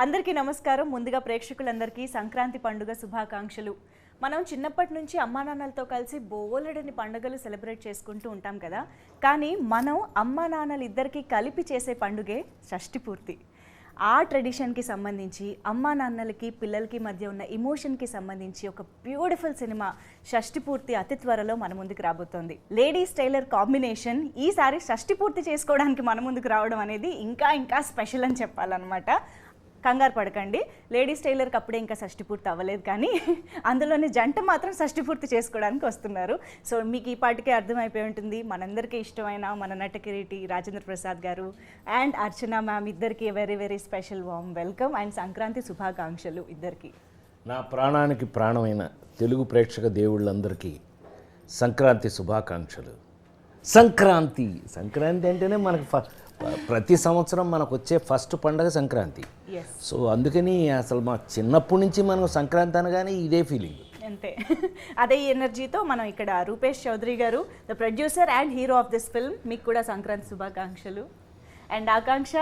అందరికీ నమస్కారం. ముందుగా ప్రేక్షకులందరికీ సంక్రాంతి పండుగ శుభాకాంక్షలు. మనం చిన్నప్పటి నుంచి అమ్మా నాన్నలతో కలిసి బోలెడని పండుగలు సెలబ్రేట్ చేసుకుంటూ ఉంటాం కదా. కానీ మనం అమ్మా నాన్నలు ఇద్దరికి కలిపి చేసే పండుగే షష్ఠి పూర్తి. ఆ ట్రెడిషన్కి సంబంధించి అమ్మా నాన్నలకి పిల్లలకి మధ్య ఉన్న ఎమోషన్కి సంబంధించి ఒక బ్యూటిఫుల్ సినిమా షష్ఠి పూర్తి అతి త్వరలో మన ముందుకు రాబోతోంది. లేడీస్ టైలర్ కాంబినేషన్ ఈసారి షష్ఠి పూర్తి చేసుకోవడానికి మన ముందుకు రావడం అనేది ఇంకా స్పెషల్ అని చెప్పాలన్నమాట. కంగారు పడకండి, లేడీస్ టైలర్కి అప్పుడే ఇంకా షష్ఠి పూర్తి అవ్వలేదు, కానీ అందులోని జంట మాత్రం షష్ఠి పూర్తి చేసుకోవడానికి వస్తున్నారు. సో మీకు ఈ పాటికే అర్థమైపోయి ఉంటుంది, మనందరికీ ఇష్టమైన మన నటకిరీటి రాజేంద్ర ప్రసాద్ గారు అండ్ అర్చన మ్యామ్ ఇద్దరికి very special warm welcome and Sankranti శుభాకాంక్షలు ఇద్దరికి. నా ప్రాణానికి ప్రాణమైన తెలుగు ప్రేక్షక దేవుళ్ళందరికీ సంక్రాంతి శుభాకాంక్షలు. సంక్రాంతి అంటేనే మనకు ప్రతి సంవత్సరం మనకు వచ్చే ఫస్ట్ పండుగ సంక్రాంతి. సో అందుకని అసలు మా చిన్నప్పటి నుంచి మనం సంక్రాంతి అనగానే ఇదే ఫీలింగ్, అంతే. అదే ఎనర్జీతో మనం ఇక్కడ రూపేష్ చౌదరి గారు, the producer and hero of this film, మీకు కూడా సంక్రాంతి శుభాకాంక్షలు. And Akanksha,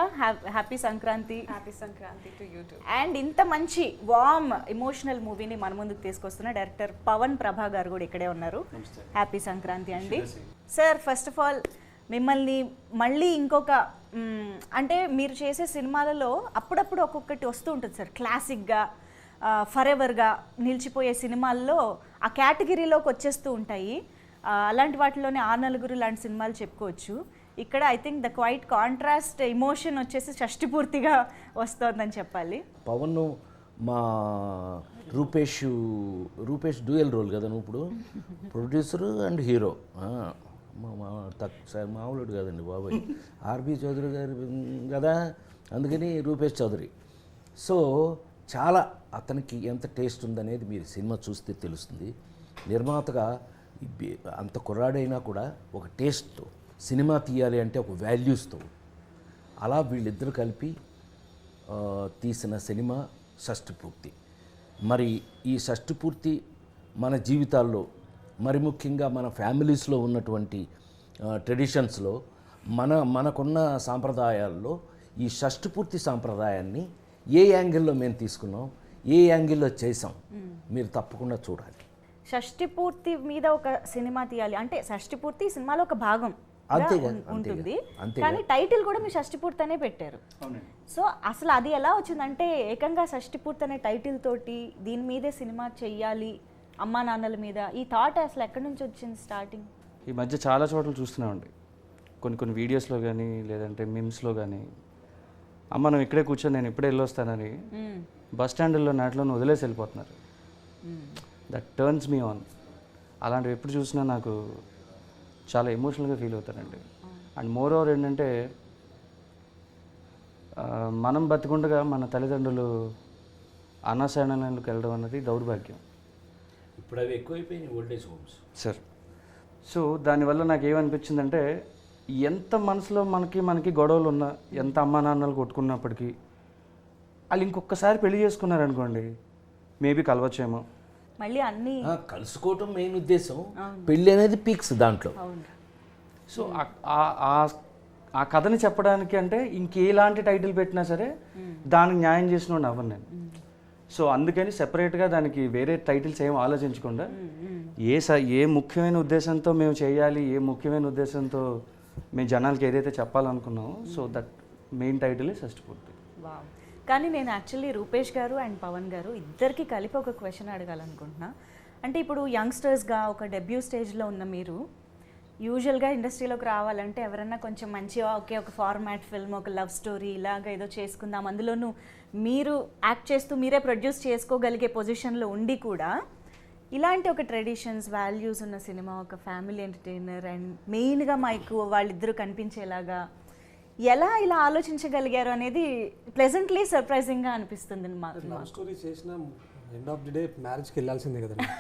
happy Sankranti. Happy Sankranti to you two. And ఇంత మంచి వార్మ్ ఎమోషనల్ మూవీని మన ముందుకు తీసుకొస్తున్న డైరెక్టర్ పవన్ ప్రభా గారు కూడా ఇక్కడే ఉన్నారు. హ్యాపీ సంక్రాంతి అండి. సార్, ఫస్ట్ ఆఫ్ ఆల్ మిమ్మల్ని మళ్ళీ ఇంకొక అంటే మీరు చేసే సినిమాలలో అప్పుడప్పుడు ఒక్కొక్కటి వస్తూ ఉంటుంది సార్, క్లాసిక్గా ఫర్ ఎవర్గా నిలిచిపోయే సినిమాల్లో ఆ కేటగిరీలోకి వచ్చేస్తూ ఉంటాయి. అలాంటి వాటిలోనే ఆ నలుగురు లాంటి సినిమాలు చెప్పుకోవచ్చు. ఇక్కడ I think the quiet contrast emotion వచ్చేసి షష్ఠి పూర్తిగా వస్తుందని చెప్పాలి. పవన్ మా రూపేష్ డ్యూయల్ రోల్ కదా నువ్వు ఇప్పుడు, ప్రొడ్యూసరు అండ్ హీరో. మామూలుడు కదండి బాబాయ్, ఆర్బి చౌదరి గారు కదా, అందుకని రూపేష్ చౌదరి. సో చాలా అతనికి ఎంత టేస్ట్ ఉందనేది మీరు సినిమా చూస్తే తెలుస్తుంది. నిర్మాతగా అంత కుర్రాడైనా కూడా ఒక టేస్ట్తో సినిమా తీయాలి అంటే ఒక వాల్యూస్తో అలా వీళ్ళిద్దరు కలిపి తీసిన సినిమా షష్ఠి పూర్తి. మరి ఈ షష్ఠి పూర్తి మన జీవితాల్లో, మరి ముఖ్యంగా మన ఫ్యామిలీస్లో ఉన్నటువంటి ట్రెడిషన్స్లో మనకున్న సాంప్రదాయాల్లో ఈ షష్ఠి పూర్తి సాంప్రదాయాన్ని ఏ యాంగిల్లో మేము తీసుకున్నాం, ఏ యాంగిల్లో చేసాం, మీరు తప్పకుండా చూడాలి. షష్ఠి పూర్తి మీద ఒక సినిమా తీయాలి అంటే షష్ఠి పూర్తి సినిమాలో ఒక భాగం ఉంటుంది, కానీ టైటిల్ కూడా మీ షష్ఠి పూర్తి అనే పెట్టారు. సో అసలు అది ఎలా వచ్చిందంటే ఏకంగా షష్ఠి పూర్తి అనే టైటిల్ తోటి దీని మీదే సినిమా చెయ్యాలి అమ్మా నాన్నల మీద, ఈ థాట్ అసలు ఎక్కడి నుంచి వచ్చింది స్టార్టింగ్? ఈ మధ్య చాలా చోట్ల చూస్తున్నామండి, కొన్ని వీడియోస్లో కానీ లేదంటే మిమ్స్లో కానీ, అమ్మ నువ్వు ఇక్కడే కూర్చొని నేను ఇప్పుడే వెళ్ళొస్తానని బస్ స్టాండ్లో నాట్లోనే వదిలేసి వెళ్ళిపోతున్నారు. That turns me on. అలాంటివి ఎప్పుడు చూసినా నాకు చాలా ఎమోషనల్గా ఫీల్ అవుతానండి. అండ్ మోర్ ఓవర్ ఏంటంటే మనం బతికుండగా మన తల్లిదండ్రులు అనాశరణలకు వెళ్ళడం అన్నది దౌర్భాగ్యం. ఇప్పుడు అవి ఎక్కువైపోయినాయి ఓల్డేజ్ హోమ్స్ సార్. సో దానివల్ల నాకు ఏమనిపించిందంటే, ఎంత మనసులో మనకి గొడవలు ఉన్నా, ఎంత అమ్మా నాన్నలు కొట్టుకున్నప్పటికీ వాళ్ళు ఇంకొకసారి పెళ్లి చేసుకున్నారనుకోండి, మేబీ కలవచ్చేమో. మళ్ళీ అన్నీ కలుసుకోవటం మెయిన్ ఉద్దేశం, పెళ్ళి అనేది పీక్స్ దాంట్లో. సో ఆ కథని చెప్పడానికి అంటే ఇంకేలాంటి టైటిల్ పెట్టినా సరే దానికి న్యాయం చేసిన అవ్వను నేను. సో అందుకని సెపరేట్గా దానికి వేరే టైటిల్స్ ఏం ఆలోచించకుండా ఏ ముఖ్యమైన ఉద్దేశంతో మేము చేయాలి, ఏ ముఖ్యమైన ఉద్దేశంతో మేము జనాలకి ఏదైతే చెప్పాలనుకున్నామో, సో దట్ మెయిన్ టైటిల్ షష్ఠి పూర్తి. కానీ నేను యాక్చువల్లీ రూపేష్ గారు అండ్ పవన్ గారు ఇద్దరికి కలిపి ఒక క్వశ్చన్ అడగాలనుకుంటున్నా. అంటే ఇప్పుడు యంగ్స్టర్స్గా ఒక డెబ్యూ స్టేజ్లో ఉన్న మీరు యూజువల్గా ఇండస్ట్రీలోకి రావాలంటే ఎవరన్నా కొంచెం మంచిగా ఒక ఫార్మాట్ ఫిల్మ్, ఒక లవ్ స్టోరీ ఇలాగ ఏదో చేసుకుందాం, అందులోనూ మీరు యాక్ట్ చేస్తూ మీరే ప్రొడ్యూస్ చేసుకోగలిగే పొజిషన్లో ఉండి కూడా ఇలాంటి ఒక ట్రెడిషన్స్ వాల్యూస్ ఉన్న సినిమా, ఒక ఫ్యామిలీ ఎంటర్టైనర్ అండ్ మెయిన్గా మాకు వాళ్ళిద్దరూ కనిపించేలాగా ఎలా ఇలా ఆలోచించగలిగారు అనేది ప్లెజెంట్లీ సర్ప్రైజింగ్గా అనిపిస్తుంది మాకు. లవ్ స్టోరీ చేసిన ఎండ్ ఆఫ్ ది డే మ్యారేజ్కి వెళ్ళాల్సిందే కదండి.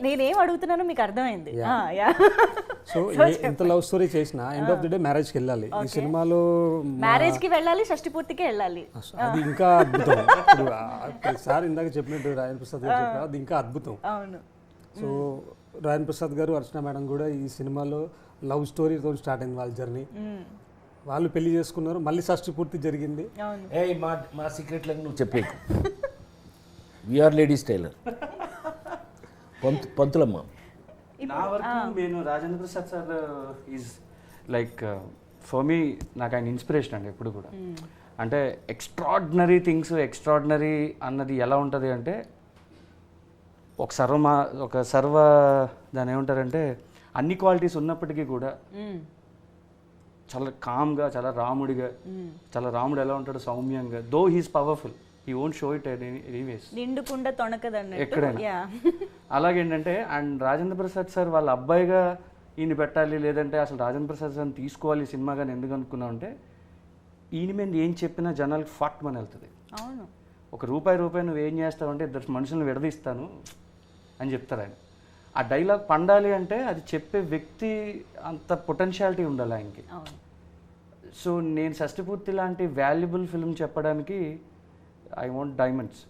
నేనేం అడుగుతున్నానో మీకు అర్థమైంది. సో ఎంత లవ్ స్టోరీ చేసినా ఎండ్ ఆఫ్ ది డే మ్యారేజ్కి వెళ్ళాలి. ఈ సినిమాలో మ్యారేజ్కి వెళ్ళాలి, షష్ఠి పూర్తికి వెళ్ళాలి. అది ఇంకా అద్భుతం. ఇప్పుడు సార్ ఇందాక చెప్పినట్టు రాజేంద్ర ప్రసాద్ గారు చెప్పారు, అది ఇంకా అద్భుతం. అవును. సో రాజేంద్ర ప్రసాద్ గారు, అర్చన మేడం కూడా ఈ సినిమాలో లవ్ స్టోరీతో స్టార్ట్ అయింది వాళ్ళ జర్నీ. వాళ్ళు పెళ్లి చేసుకున్నారు, మళ్ళీ షష్ఠి పూర్తి జరిగింది. అవును. ఏ మా సీక్రెట్లకు నువ్వు చెప్పేకు. We are ladies tailor. పంతులమ్మ. నా వరకు నేను Rajendra Prasad sir is like for me నాకు ఆయన ఇన్స్పిరేషన్ అండి ఎప్పుడు కూడా. అంటే ఎక్స్ట్రాడినరీ థింగ్స్, ఎక్స్ట్రాడినరీ అన్నది ఎలా ఉంటుంది అంటే ఒక సర్వ దాని ఏమంటారంటే అన్ని క్వాలిటీస్ ఉన్నప్పటికీ కూడా చాలా కామ్గా, చాలా రాముడిగా, చాలా రాముడు ఎలా ఉంటాడు సౌమ్యంగా, though he's powerful, he won't show it anyways, నిండుకుండా తొణకదన్నట్టు. ఎక్కడైనా. అలాగేంటంటే అండ్ రాజేంద్ర ప్రసాద్ సార్ వాళ్ళ అబ్బాయిగా ఈయన పెట్టాలి, లేదంటే అసలు రాజేంద్ర ప్రసాద్ సార్ని తీసుకోవాలి సినిమాగా ఎందుకు అనుకున్నాం అంటే ఈయన మీద ఏం చెప్పినా జనాలకి ఫట్ మన వెళ్తుంది. అవును. ఒక రూపాయి నువ్వు ఏం చేస్తావంటే ఇద్దరు మనుషులను విడదీస్తాను అని చెప్తారు ఆయన. ఆ డైలాగ్ పండాలి అంటే అది చెప్పే వ్యక్తి అంత పొటెన్షియాలిటీ ఉండాలి ఆయనకి. అవును. సో నేను షష్ఠిపూర్తి లాంటి వాల్యుబుల్ ఫిల్మ్ చెప్పడానికి I want diamonds.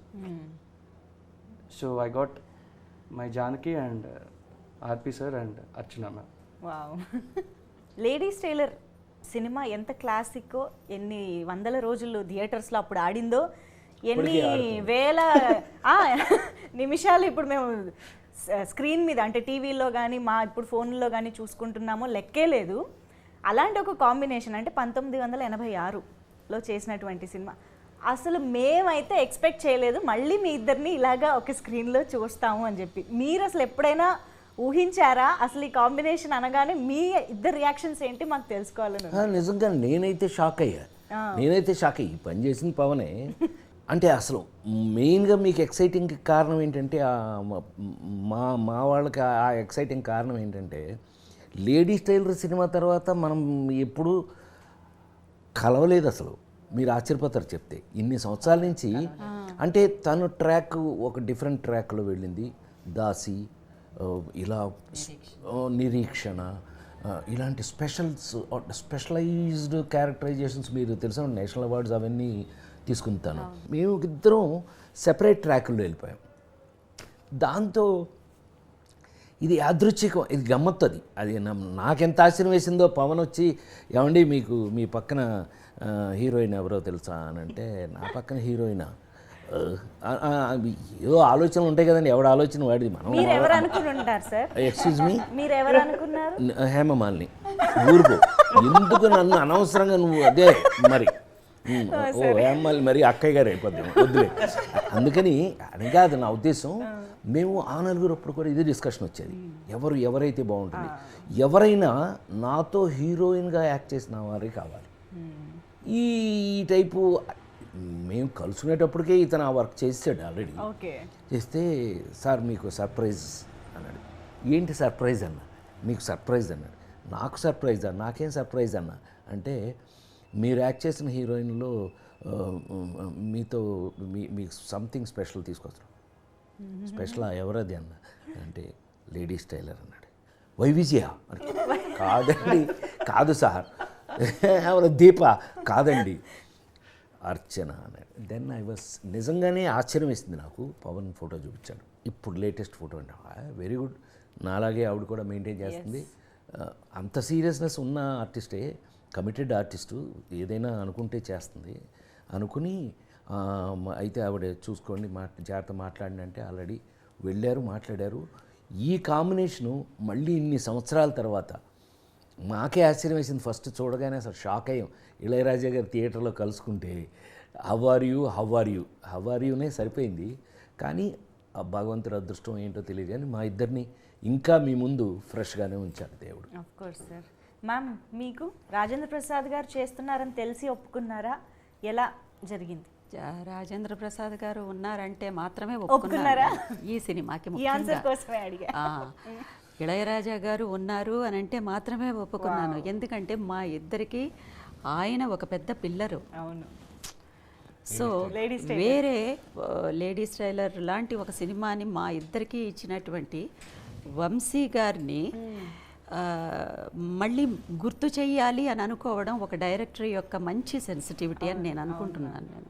So I got my Janaki and RP sir and Archana ma'am. Wow. Ladies tailor cinema ఎంత క్లాసిక్కో, ఎన్ని వందల రోజులు థియేటర్స్లో అప్పుడు ఆడిందో, ఎన్ని వేల నిమిషాలు ఇప్పుడు మేము స్క్రీన్ మీద అంటే టీవీలో కానీ మా ఇప్పుడు ఫోన్లో కానీ చూసుకుంటున్నామో లెక్కే లేదు. అలాంటి ఒక కాంబినేషన్ అంటే 1986లో చేసినటువంటి సినిమా అసలు మేమైతే ఎక్స్పెక్ట్ చేయలేదు మళ్ళీ మీ ఇద్దరిని ఇలాగా ఒక స్క్రీన్లో చూస్తాము అని చెప్పి. మీరు అసలు ఎప్పుడైనా ఊహించారా? అసలు ఈ కాంబినేషన్ అనగానే మీ ఇద్దరు రియాక్షన్స్ ఏంటి మాకు తెలుసుకోవాలని. నిజంగా నేనైతే షాక్ అయ్యా. ఈ పని చేసింది పవనే. అంటే అసలు మెయిన్గా మీకు ఎక్సైటింగ్ కారణం ఏంటంటే మా వాళ్ళకి ఆ ఎక్సైటింగ్ కారణం ఏంటంటే లేడీస్ టైలర్ సినిమా తర్వాత మనం ఎప్పుడు కలవలేదు అసలు. మీరు ఆశ్చర్యపోతారు చెప్తే. ఇన్ని సంవత్సరాల నుంచి అంటే తను ట్రాక్ ఒక డిఫరెంట్ ట్రాక్లో వెళ్ళింది. దాసి, ఇలా నిరీక్షణ, ఇలాంటి స్పెషలైజ్డ్ క్యారెక్టరైజేషన్స్ మీరు తెలిసిన నేషనల్ అవార్డ్స్ అవన్నీ తీసుకుంటాను. మేము ఇద్దరం సెపరేట్ ట్రాక్లో వెళ్ళిపోయాం. దాంతో ఇది యాదృచ్ఛికం, ఇది గమ్మత్తు. అది నాకెంత ఆశ్చర్యం వేసిందో పవన్ వచ్చి ఏమండి మీకు మీ పక్కన హీరోయిన్ ఎవరో తెలుసా అని అంటే, నా పక్కన హీరోయినా? ఏదో ఆలోచనలు ఉంటాయి కదండి, ఎవడ ఆలోచన వాడిది. మనం ఎక్స్క్యూజ్ మీ, హేమమాలిని ఊరుకో, ఎందుకు నన్ను అనవసరంగా నువ్వు అదే మరి హేమమాలి మరి అక్కయ్య గారు అయిపోద్దాం వద్దులే. అందుకని అని కాదు నా ఉద్దేశం. మేము ఆ నలుగురు అప్పుడు కూడా ఇదే డిస్కషన్ వచ్చేది, ఎవరైతే బాగుంటుంది, ఎవరైనా నాతో హీరోయిన్గా యాక్ట్ చేసిన వారే కావాలి. ఈ టైపు మేము కలుసుకునేటప్పటికే ఇతను ఆ వర్క్ చేసాడు ఆల్రెడీ. చేస్తే సార్ మీకు సర్ప్రైజ్ అన్నాడు. ఏంటి సర్ప్రైజ్ అన్న? మీకు సర్ప్రైజ్ అన్నాడు. నాకు సర్ప్రైజా? నాకేం సర్ప్రైజ్ అన్న అంటే, మీరు యాక్ట్ చేసిన హీరోయిన్లో మీతో మీకు సంథింగ్ స్పెషల్ తీసుకొస్తాం. స్పెషల్ ఎవరది అన్న అంటే, లేడీస్ టైలర్ అన్నాడు. వైవిజయ కాదండి, కాదు సార్. ఎవరు? దీప కాదండి, అర్చన అన్నాడు. దెన్ ఐ వాస్ నిజంగానే ఆశ్చర్యం వేసింది నాకు. పవన్ ఫోటో చూపించాడు, ఇప్పుడు లేటెస్ట్ ఫోటో అంటే వెరీ గుడ్. నాలాగే ఆవిడ కూడా మెయింటైన్ చేస్తుంది. అంత సీరియస్నెస్ ఉన్న ఆర్టిస్టే, కమిటెడ్ ఆర్టిస్టు, ఏదైనా అనుకుంటే చేస్తుంది అనుకుని. అయితే ఆవిడ చూసుకోండి జాగ్రత్త మాట్లాడిన అంటే ఆల్రెడీ వెళ్ళారు, మాట్లాడారు. ఈ కాంబినేషను మళ్ళీ ఇన్ని సంవత్సరాల తర్వాత మాకే ఆశ్చర్యం వేసింది. ఫస్ట్ చూడగానే అసలు షాక్ అయ్యాం. ఇళయరాజా గారు థియేటర్లో కలుసుకుంటే హవ్ ఆర్ యూనే సరిపోయింది. కానీ ఆ భగవంతుడి అదృష్టం ఏంటో తెలియదు కానీ మా ఇద్దరిని ఇంకా మీ ముందు ఫ్రెష్గానే ఉంచారు దేవుడు. Of course sir. మ్యామ్, మీకు రాజేంద్ర ప్రసాద్ గారు చేస్తున్నారని తెలిసి ఒప్పుకున్నారా? ఎలా జరిగింది? రాజేంద్ర ప్రసాద్ గారు ఉన్నారంటే మాత్రమే ఒప్పుకున్నారా ఈ సినిమాకి? ఈ ఆన్సర్ కోసమే అడిగా. ఇళయరాజా గారు ఉన్నారు అని అంటే మాత్రమే ఒప్పుకున్నాను. ఎందుకంటే మా ఇద్దరికి ఆయన ఒక పెద్ద పిల్లరు. అవును. సో వేరే లేడీస్ టైలర్ లాంటి ఒక సినిమాని మా ఇద్దరికి ఇచ్చినటువంటి వంశీ గారిని మళ్ళీ గుర్తు చెయ్యాలి అని అనుకోవడం ఒక డైరెక్టర్ యొక్క మంచి సెన్సిటివిటీ అని నేను అనుకుంటున్నాను. నేను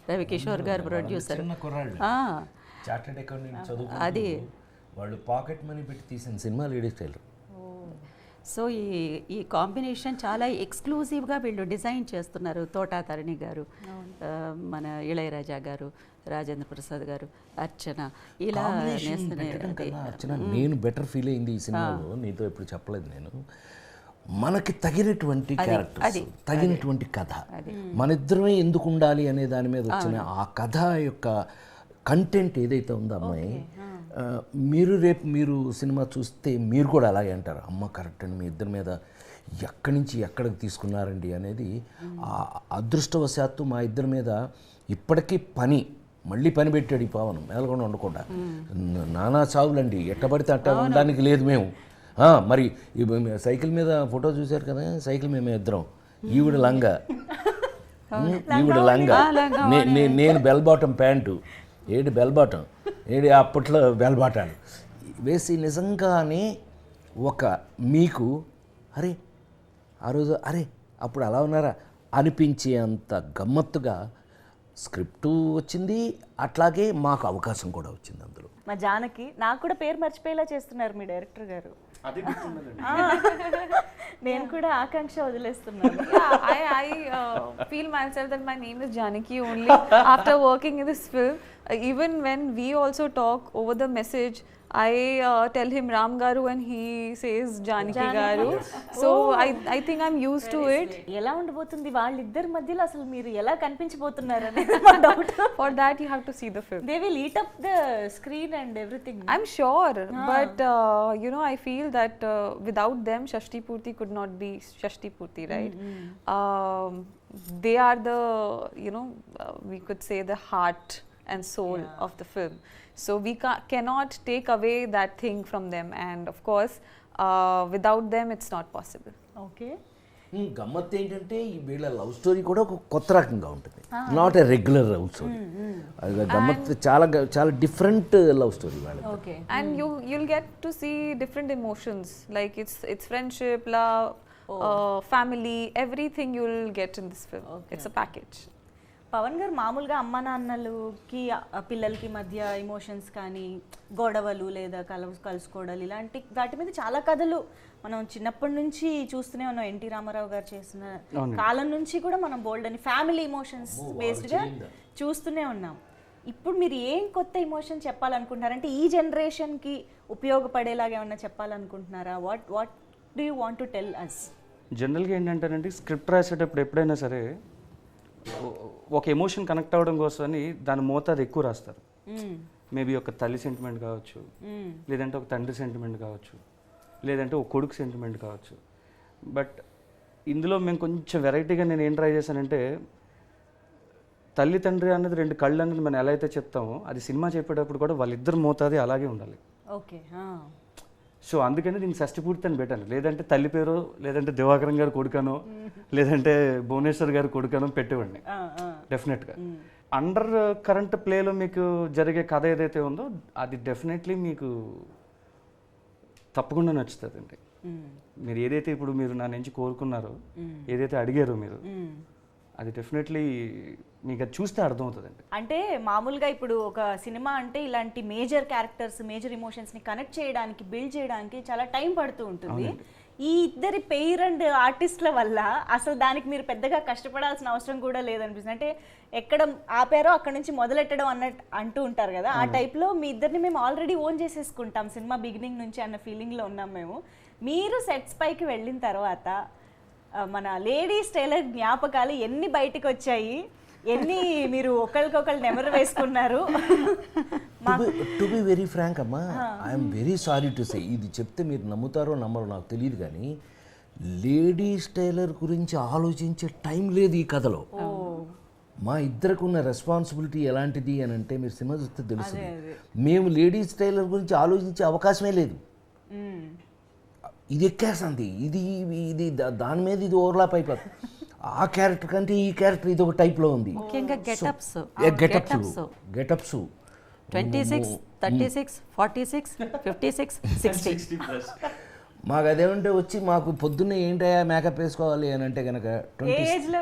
రవికిషోర్ గారు ప్రొడ్యూసర్. అది వాళ్ళు పాకెట్ మనీ పెట్టి తీసిన సినిమా లేడీస్ టైలర్. సో ఈ కాంబినేషన్ చాలా ఎక్స్క్లూజివ్గా వీళ్ళు డిజైన్ చేస్తున్నారు. తోటా తరణి గారు, మన ఇళయరాజా గారు, రాజేంద్ర ప్రసాద్ గారు, అర్చన, ఇలా పెట్టడం కన్నా అర్చన నేను బెటర్ ఫీల్ అయింది ఈ సినిమాలో, నీతో ఎప్పుడు చెప్పలేదు నేను. మనకి తగినటువంటి క్యారెక్టర్స్, తగినటువంటి కథ, మన ఇద్దరమే ఎందుకు ఉండాలి అనే దాని మీద వచ్చిన ఆ కథ యొక్క కంటెంట్ ఏదైతే ఉందో అమ్మాయి, రేపు మీరు సినిమా చూస్తే మీరు కూడా అలాగే అంటారు, అమ్మ కరెక్ట్ అండి, మీ ఇద్దరి మీద ఎక్కడి నుంచి ఎక్కడికి తీసుకున్నారండి అనేది. ఆ అదృష్టవశాత్తు మా ఇద్దరి మీద ఇప్పటికీ మళ్ళీ పని పెట్టాడు ఈ పవన్, మేలకుండా ఉండకుండా. నానా చావులండి, ఎట్టబడితే అట్ట ఉండడానికి లేదు మేము. మరి సైకిల్ మీద ఫోటో చూశారు కదా, సైకిల్ మేము ఇద్దరం, ఈవిడ లంగా, ఈవిడ లంగా, నేను బెల్ బాటం ప్యాంటు, ఏడు బెల్ బాటం, అప్పట్లో బెల్ బాటాలు వేసి నిజంగానే మీకు అరే ఆ రోజు అప్పుడు అలా ఉన్నారా అనిపించే అంత గమ్మత్తుగా స్క్రిప్టు వచ్చింది, అట్లాగే మాకు అవకాశం కూడా వచ్చింది అందులో. మా జానకి నాకు కూడా పేరు మర్చిపోయేలా చేస్తున్నారు మీ డైరెక్టర్ గారు. నేను కూడా ఆకాంక్ష వదిలేస్తున్నాను. I feel myself that my name is Janaki only after working in this film. Even when we also talk over the message, I tell him Ram Garu and he says Janaki Garu. So I think I'm used to it. ఎలా ఉండబోతుంది వాళ్ళిద్దరి మధ్యలో, అసలు మీరు ఎలా కనిపించబోతున్నారు అనేది మా doubt. For that you have to see the film. They will eat up the screen and everything. I'm sure, but you know, I feel that without them Shashti Purti could not be Shashti Purti, right? They are the, you know, we could say the heart and soul of the film. So we cannot take away that thing from them, and of course without them it's not possible. Okay. గమ్మత్ ఏంటంటే వీళ్ళ love story కూడా ఒక కొత్త రకంగా ఉంటుంది, not a regular love story. గమ్మత్ చాలా చాలా డిఫరెంట్ లవ్ స్టోరీ వాళ్ళది. Okay. And you'll get to see different emotions, like it's friendship, love, family, everything you'll get in this film. It's a package. Pawan గారు మామూలుగా అమ్మ నాన్నలకి పిల్లలకి మధ్య ఎమోషన్స్ కానీ గొడవలు లేదా కలుసుకోవడాలు ఇలాంటి వాటి మీద చాలా కథలు మనం చిన్నప్పటి నుంచి చూస్తూనే ఉన్నాం. ఎన్టీ రామారావు గారు చేసిన కాలం నుంచి కూడా మనం బోల్డ్ అని ఫ్యామిలీ ఎమోషన్స్ బేస్డ్గా చూస్తూనే ఉన్నాం. ఇప్పుడు మీరు ఏం కొత్త ఎమోషన్ చెప్పాలనుకుంటున్నారంటే ఈ జనరేషన్కి ఉపయోగపడేలాగా ఏమన్నా చెప్పాలనుకుంటున్నారా? What do you want to tell us? జనరల్గా ఏంటంటేనండి, స్క్రిప్ట్ రాసేటప్పుడు ఎప్పుడైనా సరే ఒక ఎమోషన్ కనెక్ట్ అవ్వడం కోసమని దాని మోతాదు ఎక్కువ రాస్తారు. మేబీ ఒక తల్లి సెంటిమెంట్ కావచ్చు, లేదంటే ఒక తండ్రి సెంటిమెంట్ కావచ్చు, లేదంటే ఒక కొడుకు సెంటిమెంట్ కావచ్చు. బట్ ఇందులో మేము కొంచెం వెరైటీగా నేను ఏం ట్రై చేశానంటే, తల్లి తండ్రి అన్నది రెండు కళ్ళు అన్నది మనం ఎలా అయితే చెప్తామో, అది సినిమా చెప్పేటప్పుడు కూడా వాళ్ళిద్దరు మోతాది అలాగే ఉండాలి. ఓకే. సో అందుకని దీన్ని షష్ఠి పూర్తి అని పెట్టాను. లేదంటే తల్లి పేరు, లేదంటే దివాకరం గారు కొడుకనో, లేదంటే భువనేశ్వర్ గారు కొడుకనో పెట్టేవాడిని డెఫినెట్గా. అండర్ కరెంట్ ప్లేలో మీకు జరిగే కథ ఏదైతే ఉందో అది డెఫినెట్లీ మీకు తప్పకుండా నచ్చుతుందండి. మీరు ఏదైతే ఇప్పుడు మీరు నా నుంచి కోరుకున్నారో, ఏదైతే అడిగారో మీరు, అది డెఫినెట్లీ మీకు అది చూస్తే అర్థమవుతుందండి. అంటే మామూలుగా ఇప్పుడు ఒక సినిమా అంటే ఇలాంటి మేజర్ క్యారెక్టర్స్, మేజర్ ఎమోషన్స్ని కనెక్ట్ చేయడానికి, బిల్డ్ చేయడానికి చాలా టైం పడుతూ ఉంటుంది. ఈ ఇద్దరి పెయిర్ అండ్ ఆర్టిస్ట్ల వల్ల అసలు దానికి మీరు పెద్దగా కష్టపడాల్సిన అవసరం కూడా లేదనిపిస్తుంది. అంటే ఎక్కడ ఆపారో అక్కడ నుంచి మొదలెట్టడం అంటూ ఉంటారు కదా, ఆ టైప్లో మీ ఇద్దరిని మేము ఆల్రెడీ ఓన్ చేసేసుకుంటాం సినిమా బిగినింగ్ నుంచి అన్న ఫీలింగ్లో ఉన్నాం మేము. మీరు సెట్స్ పైకి వెళ్ళిన తర్వాత మన లేడీస్ టైలర్ జ్ఞాపకాలు ఎన్ని బయటకు వచ్చాయి, ఎన్ని మీరు ఒకరికొకరు నెమరు వేసుకున్నారు? టు బి వెరీ ఫ్రాంక్ అమ్మా, I'm very sorry to say, ఇది చెప్తే మీరు నమ్ముతారో నమ్మరో నాకు తెలియదు, కానీ లేడీస్ టైలర్ గురించి ఆలోచించే టైం లేదు ఈ కథలో. మా ఇద్దరికి ఉన్న రెస్పాన్సిబిలిటీ ఎలాంటిది అని అంటే మీరు సినిమా చూస్తే తెలుస్తుంది. మేము లేడీస్ టైలర్ గురించి ఆలోచించే అవకాశమే లేదు. ఇది ఎక్కేస్తుంది, ఇది దాని మీద ఇది ఓవర్లాప్ అయిపోతుంది. ఆ క్యారెక్టర్ కంటే ఈ క్యారెక్టర్ ఇది ఒక టైప్లో ఉంది. ముఖ్యంగా గెటప్స్ 26, 36, 46, 56, 60. మాకు అదేమంటే వచ్చి మాకు పొద్దున్నే ఏంటయ్యా మేకప్ వేసుకోవాలి అని అంటే కనుక 26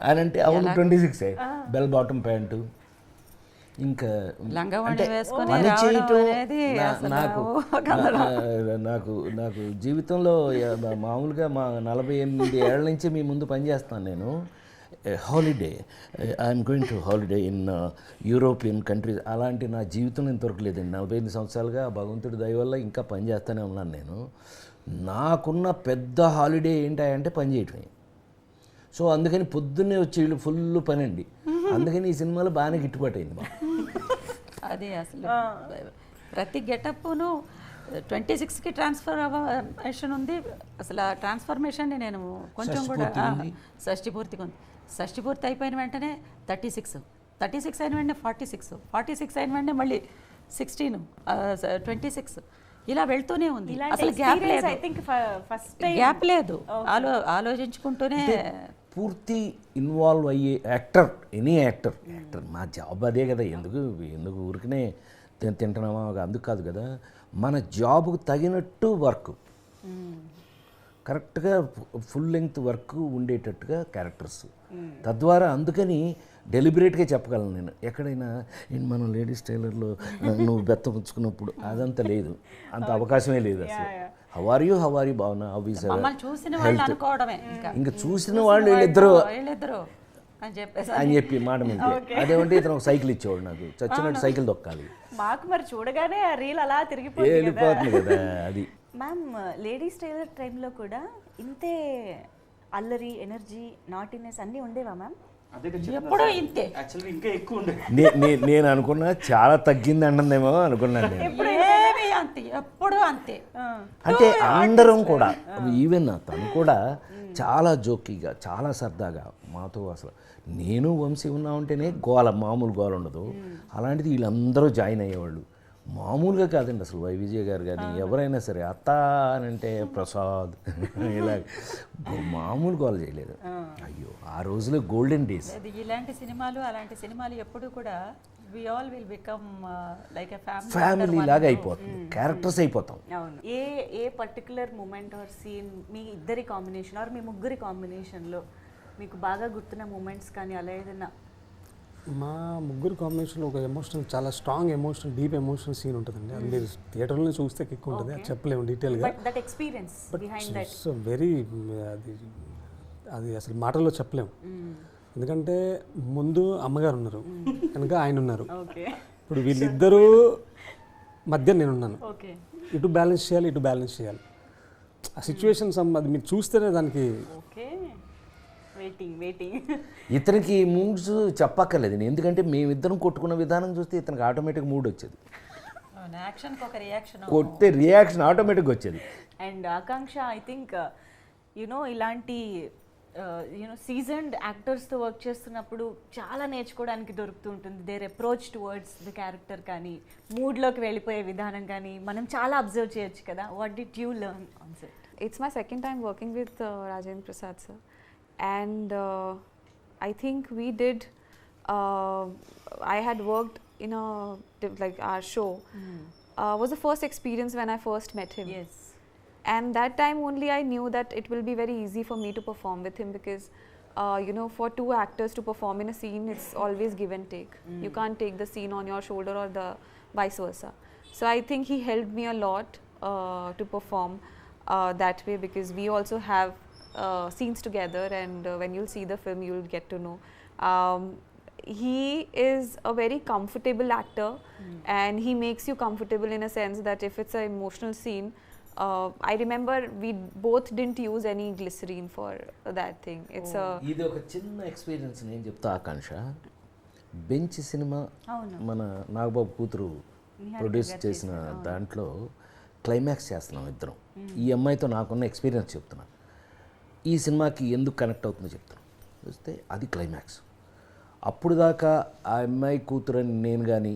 అని అంటే అవును 26 బెల్ బాటమ్ ప్యాంటు, ఇంకా లంగావోణి అంటే వేసుకొని పని రావడం చేయటం అనేది అసలు నాకు నాకు నాకు జీవితంలో మామూలుగా మా 48 ఏళ్ళ నుంచి మీ ముందు పనిచేస్తాను నేను. Holiday, I'm going to holiday in European countries, అలాంటి నా జీవితంలో ఇంతవరకు లేదండి. 48 సంవత్సరాలుగా భగవంతుడి దయ వల్ల ఇంకా పని చేస్తూనే ఉన్నాను నేను. నాకున్న పెద్ద హాలిడే ఏంటంటే పని చేయటమే. సో అందుకని పొద్దున్నే వచ్చి వీళ్ళు ఫుల్ పని అండి. అందుకని ఈ సినిమాలో బాగానే గిట్టుబాటు అయింది మాకు. అది అసలు ప్రతి గెటప్ను 26కి ట్రాన్స్ఫర్మేషన్ ఉంది. అసలు ఆ ట్రాన్స్ఫర్మేషన్ని నేను కొంచెం కూడా షష్ఠి పూర్తిగా ఉంది. షష్ఠి పూర్తి అయిపోయిన వెంటనే 36 అయిన వెంటనే 46 అయిన వెంటనే మళ్ళీ 16, 26 ఇలా వెళ్తూనే ఉంది. అసలు గ్యాప్ లేదు, ఆలోచించుకుంటూనే పూర్తి ఇన్వాల్వ్ అయ్యే యాక్టర్, ఎనీ యాక్టర్ మా జాబ్ అదే కదా. ఎందుకు ఊరికనే తింటున్నామా అందుకు కాదు కదా. మన జాబ్కు తగినట్టు వర్క్, కరెక్ట్గా ఫుల్ లెంగ్త్ వర్క్ ఉండేటట్టుగా క్యారెక్టర్స్. తద్వారా అందుకని డెలిబరేట్గా చెప్పగలను నేను. ఎక్కడైనా మనం లేడీస్ టైలర్లో నువ్వు బెత్త పుచ్చుకున్నప్పుడు అదంతా లేదు, అంత అవకాశమే లేదు అసలు. హవారియు భావన ఇంకా చూసిన వాళ్ళు వీళ్ళిద్దరు అని చెప్పి మాట మీద అదేమంటే ఇతను ఒక సైకిల్ ఇచ్చేవాడు నాకు, చచ్చినట్టు సైకిల్ దొక్కాలి మాకు. మరి చూడగానే ఆ రీల్ అలా వెళ్ళిపోతుంది కదా అది. మ్యామ్ లేడీస్ టైలర్ టైంలో కూడా ఇంతే అల్లరి, ఎనర్జీ, నాటినెస్ అన్నీ ఉండేవా మ్యామ్? ఎప్పుడూ ఇంతే. యాక్చువల్లీ ఇంకా ఎక్కువ ఉండే. నేను అనుకున్నా చాలా తగ్గింది అంటుందేమో అనుకున్నాను నేను. ఎప్పుడూ అంతే. అంటే అందరం కూడా, ఈవెన్ తను కూడా చాలా జోకీగా, చాలా సరదాగా మాతో. అసలు నేను వంశీ ఉన్నా ఉంటేనే మామూలు గోల ఉండదు. అలాంటిది వీళ్ళందరూ జాయిన్ అయ్యేవాళ్ళు. మామూలుగా కాదండి అసలు. విజయ్ గారు కానీ ఎవరైనా సరే అత్త అని అంటే ప్రసాద్ ఇలా మామూలు గోల చేయలేదు. అయ్యో ఆ రోజులో గోల్డెన్ డేస్. ఇలాంటి సినిమాలు, అలాంటి సినిమాలు ఎప్పుడు కూడా we all will become like a family లాగా అయిపోతుంది, క్యారెక్టర్స్ అయిపోతాం. అవును. ఏ పర్టికులర్ మూమెంట్ ఆర్ సీన్ మీ ఇద్దరి కాంబినేషన్ ఆర్ మీ ముగ్గురి కాంబినేషన్లో మీకు బాగా గుర్తున్న మూమెంట్స్ కానీ అలా ఏదైనా? మా ముగ్గురు కాంబినేషన్లో ఒక ఎమోషనల్, చాలా strong emotional, deep emotional scene ఉంటుందండి. అది మీరు థియేటర్లో చూస్తే కిక్ ఉంటుంది, అది చెప్పలేము డీటెయిల్గా. That experience behind that so very, అది అసలు మాటల్లో చెప్పలేము. ఎందుకంటే ముందు అమ్మగారు ఉన్నారు, కనుక ఆయన ఉన్నారు. ఇప్పుడు వీళ్ళిద్దరూ మధ్య నేనున్నాను. ఇటు బ్యాలెన్స్ చేయాలి. ఆ సిచ్యువేషన్స్ అది మీరు చూస్తేనే దానికి ఇతనికి మూడ్స్ చెప్పక్కర్లేదు, ఎందుకంటే మేమిద్దరం కొట్టుకున్న విధానం చూస్తే ఇతనికి ఆటోమేటిక్ మూడ్ వచ్చేది, కొట్టే రియాక్షన్ ఆటోమేటిక్గా వచ్చేది. అండ్ ఆకాంక్ష ఐ థింక్ ఇలాంటి సీజన్డ్ యాక్టర్స్తో వర్క్ చేస్తున్నప్పుడు చాలా నేర్చుకోవడానికి దొరుకుతూ ఉంటుంది. Their approach towards the character కానీ, మూడ్లోకి వెళ్ళిపోయే విధానం కానీ మనం చాలా అబ్జర్వ్ చేయొచ్చు కదా. What did you learn on set? It's my second time working with Rajendra Prasad sir, and I think we did. I had worked in like our show. Was the first experience when I first met him. Yes. And that time only I knew that it will be very easy for me to perform with him because, for two actors to perform in a scene, it's always give and take. You can't take the scene on your shoulder or the vice versa. So I think he helped me a lot to perform that way, because we also have scenes together, and when you'll see the film, you'll get to know. He is a very comfortable actor, and he makes you comfortable in a sense that if it's an emotional scene, I remember we both didn't use any glycerine for that thing. It's ఇది ఒక చిన్న experience నేను చెప్తా ఆకాంక్ష. Bench cinema మన నాగబాబు కూతురు produce చేసిన దాంట్లో climax చేస్తున్నాం ఇద్దరం. ఈ అమ్మాయితో నాకున్న ఎక్స్పీరియన్స్ చెప్తున్నా, ఈ సినిమాకి ఎందుకు కనెక్ట్ అవుతుందో చెప్తాను. చూస్తే అది క్లైమాక్స్. అప్పుడు దాకా ఆ అమ్మాయి కూతురని నేను కానీ,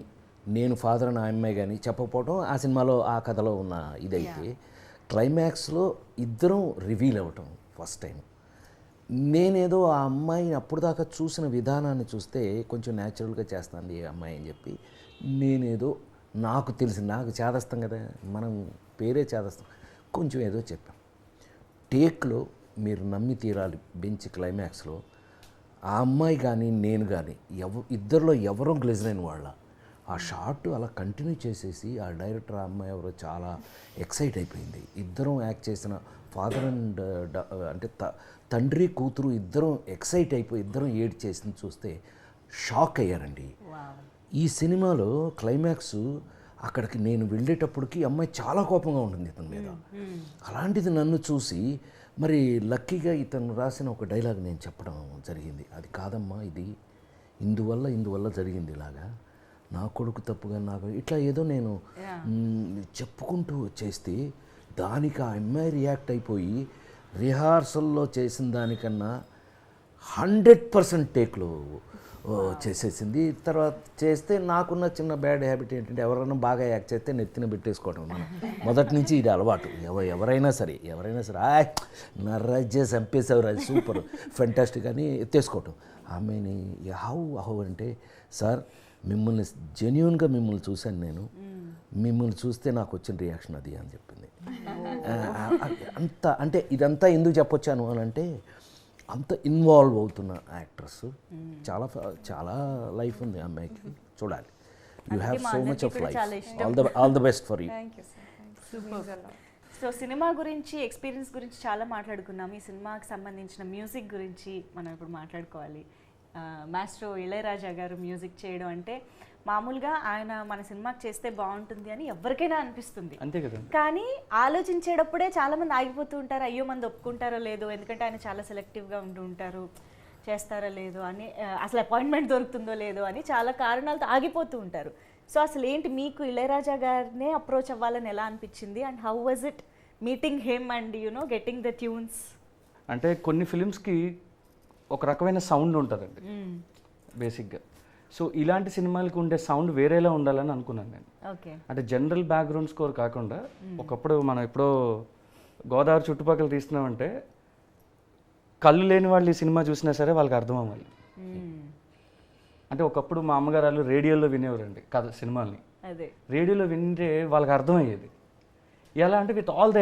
నేను ఫాదర్ అని ఆ అమ్మాయి కానీ చెప్పకపోవడం ఆ సినిమాలో ఆ కథలో ఉన్న ఇదైతే, క్లైమాక్స్లో ఇద్దరం రివీల్ అవ్వటం ఫస్ట్ టైం. నేనేదో ఆ అమ్మాయిని అప్పుడు దాకా చూసిన విధానాన్ని చూస్తే కొంచెం న్యాచురల్గా చేస్తాను ఈ అమ్మాయి అని చెప్పి, నేనేదో నాకు తెలిసి, నాకు చేదస్తాం కదా మనం, పేరే చేదస్తాం, కొంచెం ఏదో చెప్పాం. టేక్లో మీరు నమ్మి తీరాలి, బెంచ్ క్లైమాక్స్లో ఆ అమ్మాయి కానీ నేను కానీ ఇద్దరిలో ఎవరో గ్లిజరైన్ వాళ్ళ ఆ షాట్ అలా కంటిన్యూ చేసేసి ఆ డైరెక్టర్ ఆ అమ్మాయి ఎవరో చాలా ఎక్సైట్ అయిపోయింది. ఇద్దరం యాక్ట్ చేసిన ఫాదర్ అండ్ అంటే తండ్రి కూతురు ఇద్దరం ఎక్సైట్ అయిపోయి ఇద్దరం ఏడ్ చేసింది చూస్తే షాక్ అయ్యారండి. ఈ సినిమాలో క్లైమాక్స్ అక్కడికి నేను వెళ్ళేటప్పటికి అమ్మాయి చాలా కోపంగా ఉంటుంది ఇతని మీద. అలాంటిది నన్ను చూసి మరి లక్కీగా ఇతను రాసిన ఒక డైలాగ్ నేను చెప్పడం జరిగింది. అది కాదమ్మా, ఇది ఇందువల్ల జరిగింది ఇలాగా, నా కొడుకు తప్పుగా నాకు ఇట్లా ఏదో నేను చెప్పుకుంటూ చేస్తే దానికి ఆ అమ్మాయి రియాక్ట్ అయిపోయి రిహార్సల్లో చేసిన దానికన్నా 100% టేక్లో చేసేసింది. తర్వాత చేస్తే నాకున్న చిన్న బ్యాడ్ హ్యాబిట్ ఏంటంటే ఎవరైనా బాగా యాక్ట్ చేస్తే నెత్తిన పెట్టేసుకోవటం. మనం మొదటి నుంచి ఇది అలవాటు. ఎవరైనా సరే నర్రాజ్ చేసి చంపేసేవారు, అది సూపర్ ఫెంటాస్టిక్ అని ఎత్తేసుకోవటం. ఆమెని హౌ అంటే, సార్ మిమ్మల్ని జెన్యూన్గా మిమ్మల్ని చూశాను నేను, మిమ్మల్ని చూస్తే నాకు వచ్చిన రియాక్షన్ అది అని చెప్పింది. అంత అంటే ఇదంతా ఎందుకు చెప్పొచ్చాను అని అంటే, అంత ఇన్వాల్వ్ అవుతున్న యాక్ట్రెస్, చాలా లైఫ్ ఉంది ఆ అమ్మాయికి, చూడాలి. You have so much of life. All the best for you. So cinema గురించి, ఎక్స్పీరియన్స్ గురించి చాలా మాట్లాడుకున్నాం. ఈ సినిమాకి సంబంధించిన మ్యూజిక్ గురించి మనం ఇప్పుడు మాట్లాడుకోవాలి. మాస్ట్రో ఇళయరాజా గారు మ్యూజిక్ చేయడం అంటే మామూలుగా ఆయన మన సినిమాకి చేస్తే బాగుంటుంది అని ఎవరికైనా అనిపిస్తుంది, అంతే కదా. కానీ ఆలోచించేటప్పుడే చాలామంది ఆగిపోతూ ఉంటారు. అయ్యో మంది ఒప్పుకుంటారో లేదో, ఎందుకంటే ఆయన చాలా సెలెక్టివ్గా ఉంటూ ఉంటారు, చేస్తారో లేదో అని, అసలు అపాయింట్మెంట్ దొరుకుతుందో లేదో అని చాలా కారణాలతో ఆగిపోతూ ఉంటారు. సో అసలు ఏంటి మీకు ఇళయరాజా గారినే అప్రోచ్ అవ్వాలని ఎలా అనిపించింది, and how was it meeting him and getting the tunes? అంటే కొన్ని ఫిలిమ్స్కి ఒక రకమైన సౌండ్ ఉంటుందండి బేసిక్గా. సో ఇలాంటి సినిమాలకు ఉండే సౌండ్ వేరేలా ఉండాలని అనుకున్నాను నేను. అంటే జనరల్ బ్యాక్గ్రౌండ్ స్కోర్ కాకుండా, ఒకప్పుడు మనం ఎప్పుడో గోదావరి చుట్టుపక్కల తీస్తున్నామంటే కళ్ళు లేని వాళ్ళు ఈ సినిమా చూసినా సరే వాళ్ళకి అర్థం అవ్వాలి. అంటే ఒకప్పుడు మా అమ్మగారు వాళ్ళు రేడియోలో వినేవారండి కథ సినిమాల్ని. రేడియోలో వింటే వాళ్ళకి అర్థమయ్యేది. ఎలా అంటే with all the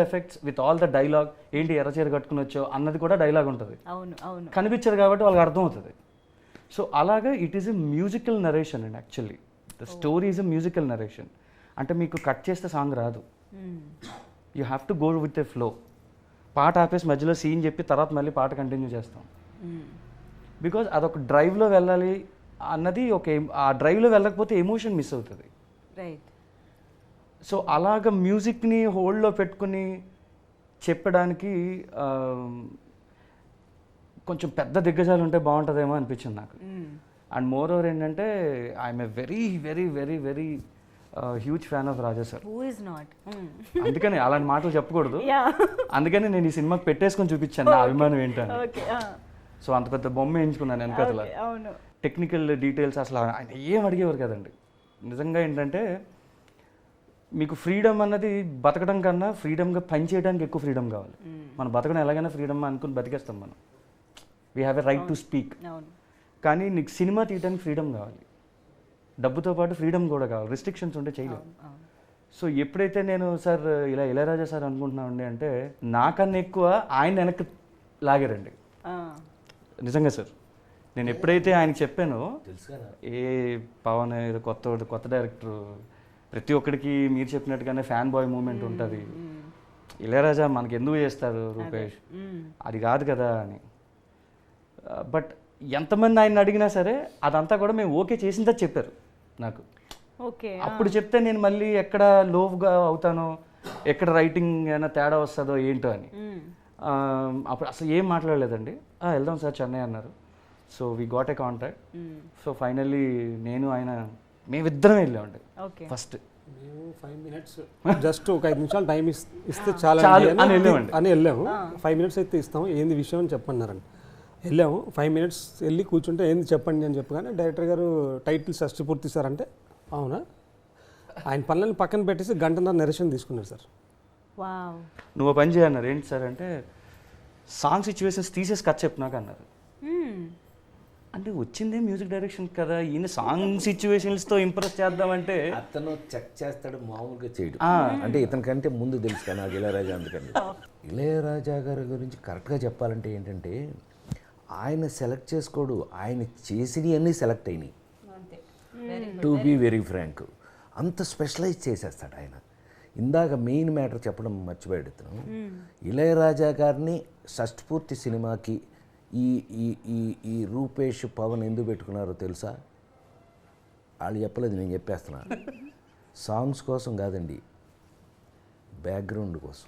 effects, with all the dialogue. ఏంటి ఎర్రచీర కట్టుకుని వచ్చో అన్నది కూడా డైలాగ్ ఉంటుంది, కనిపించదు కాబట్టి వాళ్ళకి అర్థం అవుతుంది. సో అలాగా it is a musical narration and actually the story is a musical narration. అంటే మీకు కట్ చేస్తే సాంగ్ రాదు, you have to go with a flow. పాట ఆపేసి మధ్యలో సీన్ చెప్పి తర్వాత మళ్ళీ పాట కంటిన్యూ చేస్తాం. బికాజ్ అదొక డ్రైవ్లో వెళ్ళాలి అన్నది ఆ డ్రైవ్లో వెళ్ళకపోతే ఎమోషన్ మిస్ అవుతుంది. సో అలాగ మ్యూజిక్ని హోల్డ్లో పెట్టుకుని చెప్పడానికి కొంచెం పెద్ద దిగ్గజాలు ఉంటే బాగుంటుందేమో అనిపించింది నాకు. అండ్ మోర్ ఓవర్ ఏంటంటే I'm a very very very very huge fan of Raja sir. అందుకని అలాంటి మాటలు చెప్పకూడదు, అందుకని నేను ఈ సినిమాకి పెట్టేసుకొని చూపించాను నా అభిమానం ఏంటని. సో అంత పెద్ద బొమ్మ వేయించుకున్నాను వెనకాల. టెక్నికల్ డీటెయిల్స్ అసలు ఆయన ఏం అడిగేవారు కదండి. నిజంగా ఏంటంటే మీకు ఫ్రీడమ్ అన్నది బతకడం కన్నా ఫ్రీడమ్గా పని చేయడానికి ఎక్కువ ఫ్రీడమ్ కావాలి. మనం బతకడం ఎలాగైనా ఫ్రీడమ్ అనుకుని బతికేస్తాం మనం. We have a right to speak. కానీ నీకు సినిమా తీయడానికి ఫ్రీడమ్ కావాలి, డబ్బుతో పాటు ఫ్రీడమ్ కూడా కావాలి. రిస్ట్రిక్షన్స్ ఉంటే చేయలేవు. సో ఎప్పుడైతే నేను సార్ ఇలా ఇళయరాజా సార్ అనుకుంటున్నామండి అంటే నాకన్నా ఎక్కువ ఆయన వెనక్కి లాగారండి. నిజంగా సార్ నేను ఎప్పుడైతే ఆయనకి చెప్పానో, ఏ పవన్ ఏదో కొత్త డైరెక్టర్, ప్రతి ఒక్కడికి మీరు చెప్పినట్టుగానే ఫ్యాన్ బాయ్ మూమెంట్ ఉంటుంది. ఇళయరాజా మనకి ఎందుకు చేస్తారు రూపేష్, అది కాదు కదా అని. బట్ ఎంతమంది ఆయన అడిగినా సరే అదంతా కూడా మేము ఓకే చేసిందా చెప్పారు నాకు. అప్పుడు చెప్తే నేను మళ్ళీ ఎక్కడ లోగా అవుతానో, ఎక్కడ రైటింగ్ ఏమైనా తేడా వస్తుందో ఏంటో అని. అప్పుడు అసలు ఏం మాట్లాడలేదండి. వెళ్దాం సార్ చెన్నై అన్నారు. So we got a contact. So finally నేను ఆయన మేమిద్దరం వెళ్ళామండి. ఫస్ట్ 5 minutes జస్ట్ ఒక 5 నిమిషాలు టైం ఇస్తే చాలా అని వెళ్ళాము. 5 minutes అయితే ఇస్తాము, ఏంది విషయం అని చెప్పన్నారండి. వెళ్ళాము 5 minutes వెళ్ళి కూర్చుంటే ఏంది చెప్పండి అని చెప్పగానే డైరెక్టర్ గారు టైటిల్ షష్టి పూర్తి సార్ అంటే అవునా, ఆయన పనులను పక్కన పెట్టేసి గంటన్నర నరేషన్ తీసుకున్నారు సార్. నువ్వు పని చేయన్నారు. ఏంటి సార్ అంటే సాంగ్ సిచ్యువేషన్స్ తీసేసి కథ చెప్పినాక అన్నారు. అంటే వచ్చిందే మ్యూజిక్ డైరెక్షన్ కదా, ఈయన సాంగ్ సిచ్యువేషన్స్తో ఇంప్రెస్ చేద్దామంటే అతను చెక్ చేస్తాడు, మామూలుగా చేయడు. అంటే ఇతనికంటే ముందు తెలుసు కదా నాకు ఇళయరాజా. అందుకని ఇళయరాజా గారి గురించి కరెక్ట్గా చెప్పాలంటే ఏంటంటే ఆయన సెలెక్ట్ చేసుకోడు, ఆయన చేసినవి అన్నీ సెలెక్ట్ అయినాయి. To be very frank. అంత స్పెషలైజ్ చేసేస్తాడు ఆయన. ఇందాక మెయిన్ మ్యాటర్ చెప్పడం మర్చిపోయాడుతున్నాను. ఇళయరాజా గారిని షష్ఠపూర్తి సినిమాకి ఈ ఈ ఈ ఈ రూపేష్ పవన్ ఎందుకు పెట్టుకున్నారో తెలుసా? వాళ్ళు చెప్పలేదు, నేను చెప్పేస్తున్నాను. సాంగ్స్ కోసం కాదండి, బ్యాక్గ్రౌండ్ కోసం.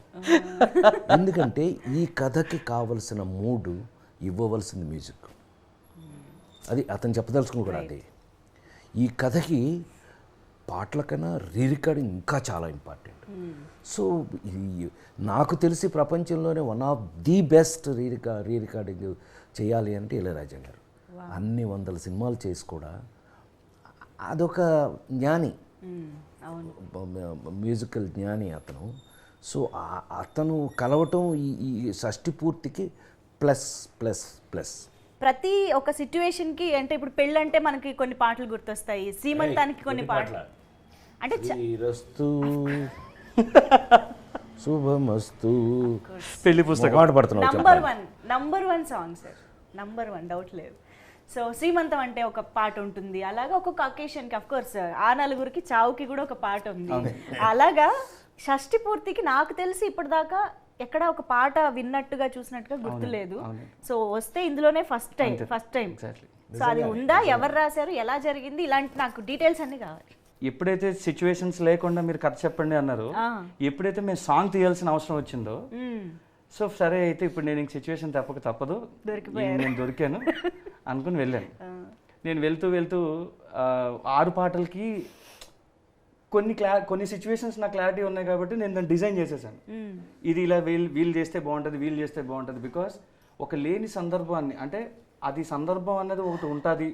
ఎందుకంటే ఈ కథకి కావలసిన మూడు ఇవ్వవలసింది మ్యూజిక్. అది అతను చెప్పదలుచుకుని కూడా అదే. ఈ కథకి పాటల కన్నా రీరికార్డింగ్ ఇంకా చాలా ఇంపార్టెంట్. సో నాకు తెలిసి ప్రపంచంలోనే one of the best re-recording చేయాలి అంటే ఇళయరాజా గారు. అన్ని 100 సినిమాలు చేసి కూడా అదొక జ్ఞాని, మ్యూజికల్ జ్ఞాని అతను. సో అతను కలవటం ఈ షష్ఠి పూర్తికి ప్లస్ ప్లస్ ప్లస్. ప్రతి ఒక సిచ్యువేషన్కి అంటే ఇప్పుడు పెళ్ళంటే మనకి కొన్ని పాటలు గుర్తొస్తాయి, శ్రీమంతానికి కొన్ని పాటలు అంటే శ్రీరస్తు శుభమస్తు పెళ్లి పుస్తకం మాట పడుతున్నావు. Number one song sir, number 1 doubt లేదు. సో శ్రీమంతం అంటే ఒక పాట ఉంటుంది, అలాగా ఒక్కొక్క అకేషన్కి అఫ్ కోర్స్ ఆ నలుగురికి చావుకి కూడా ఒక పాట ఉంది. అలాగా షష్ఠి పూర్తికి నాకు తెలిసి ఇప్పటిదాకా ఎక్కడ ఒక పాట విన్నట్టుగా చూసినట్టుగా గుర్తులేదు. సో వస్తే ఇందులోనే ఫస్ట్ టైం. సో అది ఉందా, ఎవరు రాశారు, ఎలా జరిగింది, ఇలాంటి నాకు డీటెయిల్స్ అన్ని కావాలి. ఎప్పుడైతే సిచ్యువేషన్స్ లేకుండా మీరు కథ చెప్పండి అన్నారు, ఎప్పుడైతే మేము సాంగ్ తీయాల్సిన అవసరం వచ్చిందో, సో సరే అయితే ఇప్పుడు నేను ఇంక సిచ్యువేషన్ తప్పదు, నేను దొరికాను అనుకుని వెళ్ళాను. నేను వెళ్తూ 6 పాటలకి కొన్ని సిచ్యువేషన్స్ నాకు క్లారిటీ ఉన్నాయి కాబట్టి నేను దాన్ని డిజైన్ చేసేసాను. ఇది ఇలా వీళ్ళు చేస్తే బాగుంటుంది, బికాస్ ఒక లేని సందర్భాన్ని, అంటే అది సందర్భం అన్నది ఒకటి ఉంటుంది,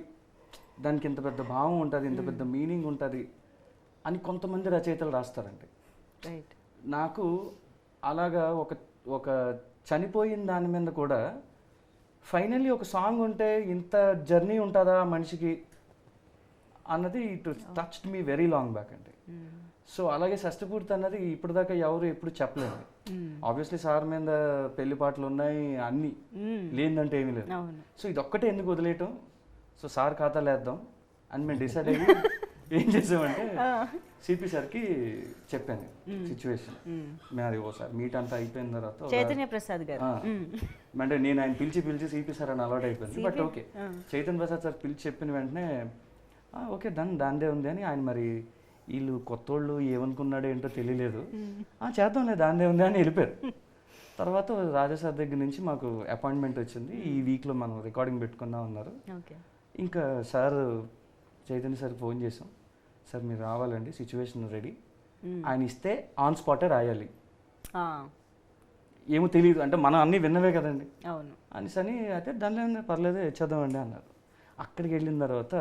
దానికి ఇంత పెద్ద భావం ఉంటుంది, ఇంత పెద్ద మీనింగ్ ఉంటుంది అని కొంతమంది రచయితలు రాస్తారండి. నాకు అలాగా ఒక చనిపోయిన దాని మీద కూడా ఫైనల్లీ ఒక సాంగ్ ఉంటే ఇంత జర్నీ ఉంటుందా మనిషికి అన్నది it touched me very long back అండి. సో అలాగే షష్ఠపూర్తి అన్నది ఇప్పటిదాకా ఎవరు ఎప్పుడు చెప్పలేదు. ఆబ్వియస్లీ సార్ మీద పెళ్లి పాటలు ఉన్నాయి, అన్ని లేదంటే ఏమీ లేదు. సో ఇది ఒక్కటే ఎందుకు వదిలేయటం, సో సార్ ఖాతాలు వేద్దాం అని మేము డిసైడ్ అయ్యి ఏం చేసామంటే సిపి సార్కి చెప్పాను సిచ్యువేషన్. మేము అది ఓసారి మీట్ అంతా అయిపోయిన తర్వాత చైతన్య ప్రసాద్ గారు అంటే నేను ఆయన పిలిచి సిపి సార్ అని అలవాటు అయిపోయింది. But okay, Chaitanya Prasad sir పిలిచి చెప్పిన వెంటనే ఓకే దాందే ఉంది అని ఆయన, మరి వీళ్ళు కొత్త వాళ్ళు ఏమనుకున్నాడో ఏంటో తెలియలేదు, చేద్దాంలే దాందే ఉంది అని వెళ్ళిపోయారు. తర్వాత రాజా సార్ దగ్గర నుంచి మాకు అపాయింట్మెంట్ వచ్చింది, ఈ వీక్లో మనం రికార్డింగ్ పెట్టుకుందాం అన్నారు. ఇంకా సార్ చైతన్య సార్ ఫోన్ చేసాం, సార్ మీరు రావాలండి, సిచ్యువేషన్ రెడీ, ఆయన ఇస్తే ఆన్ స్పాటే రాయాలి, ఏమో తెలియదు అంటే మనం అన్నీ విన్నవే కదండి అని అయితే దానిలో పర్లేదు ఇచ్చేద్దామండి అన్నారు. అక్కడికి వెళ్ళిన తర్వాత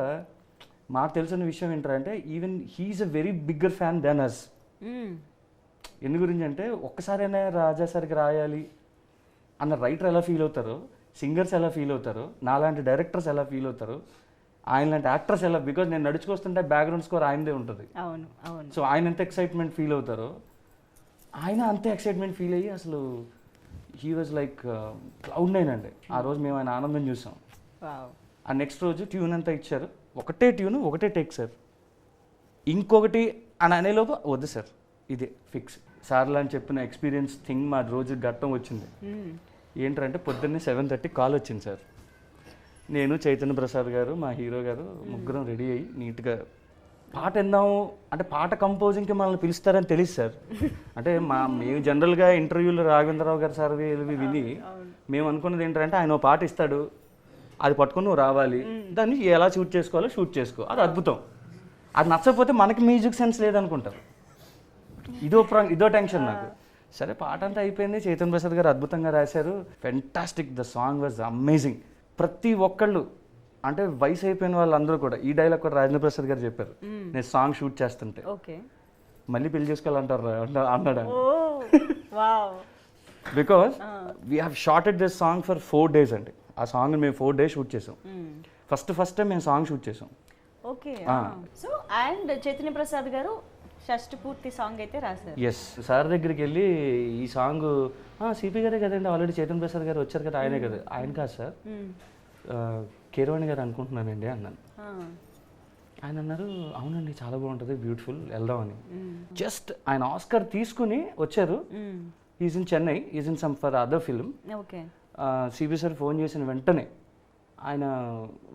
మాకు తెలిసిన విషయం ఏంటంటే even he's a very bigger fan then us. ఎందు గురించి అంటే ఒక్కసారైనా రాజా సార్కి రాయాలి అన్న రైటర్ ఎలా ఫీల్ అవుతారో, సింగర్స్ ఎలా ఫీల్ అవుతారో, నాలాంటి డైరెక్టర్స్ ఎలా ఫీల్ అవుతారో, ఆయన లాంటి యాక్టర్స్ ఎలా, బికాజ్ నేను నడుచుకొస్తుంటే బ్యాక్గ్రౌండ్ స్కోర్ ఆయనదే ఉంటుంది. సో ఆయన ఎంత ఎక్సైట్మెంట్ ఫీల్ అవుతారో ఆయన అంతే ఎక్సైట్మెంట్ ఫీల్ అయ్యి అసలు హీ వాజ్ లైక్ క్లౌడ్9 అండి. ఆ రోజు మేము ఆయన ఆనందం చూసాం. ఆ నెక్స్ట్ రోజు ట్యూన్ అంతా ఇచ్చారు, ఒకటే ట్యూన్ ఒకటే టేక్ సార్, ఇంకొకటి అని అనేలోపు వద్దు సార్ ఇదే ఫిక్స్ సార్లా అని చెప్పిన ఎక్స్పీరియన్స్ థింగ్ మా రోజు ఘట్టం వచ్చింది. ఏంటంటే పొద్దున్నే 7:30 కాల్ వచ్చింది సార్. నేను చైతన్య ప్రసాద్ గారు మా హీరో గారు ముగ్గురం రెడీ అయ్యి నీట్గా పాట విందాము అంటే పాట కంపోజింగ్కి మనల్ని పిలుస్తారని తెలియదు సార్. అంటే మేము జనరల్గా ఇంటర్వ్యూలో రాఘవేంద్రరావు గారు సార్ విని మేము అనుకున్నది ఏంటంటే ఆయన పాట ఇస్తాడు, అది పట్టుకొని నువ్వు రావాలి, దాన్ని ఎలా షూట్ చేసుకోవాలో షూట్ చేసుకో, అది అద్భుతం. అది నచ్చకపోతే మనకి మ్యూజిక్ సెన్స్ లేదనుకుంటారు. ఇదో టెన్షన్ నాకు. సరే పాట అంతా అయిపోయింది, చైతన్య ప్రసాద్ గారు అద్భుతంగా రాశారు, fantastic, the song was amazing. ప్రతి ఒక్కళ్ళు అంటే వయసు అయిపోయిన వాళ్ళందరూ కూడా ఈ డైలాగ్ కూడా రాజేంద్ర ప్రసాద్ గారు చెప్పారు, నేను సాంగ్ షూట్ చేస్తుంటే మళ్ళీ పెళ్లి చేసుకోవాలంటారు అన్నాడు. Because we have shorted this song for 4 days అండి. ఆ సాంగ్ మేము 4 days షూట్ చేసాం. ఫస్ట్ టైం మేము సాంగ్ షూట్ చేసాం. Okay. So and Chaitanya Prasad గారు షష్ఠి పూర్తి సాంగ్ అయితే రాశారు. ఎస్, సార్ దగ్గరికి వెళ్ళి ఈ సాంగ్ సిపి గారే కదండి, ఆల్రెడీ చైతన్య ప్రసాద్ గారు వచ్చారు కదా, ఆయనే కదా. ఆయన కాదు సార్, కీరవాణి గారు అనుకుంటున్నానండి అన్నాను. ఆయన అన్నారు అవునండి చాలా బాగుంటుంది, బ్యూటిఫుల్, వెళ్దామని. జస్ట్ ఆయన ఆస్కర్ తీసుకుని వచ్చారు. Is in Chennai, is in some for other film. Okay. Sibi sir phone చేసిన వెంటనే ఆయన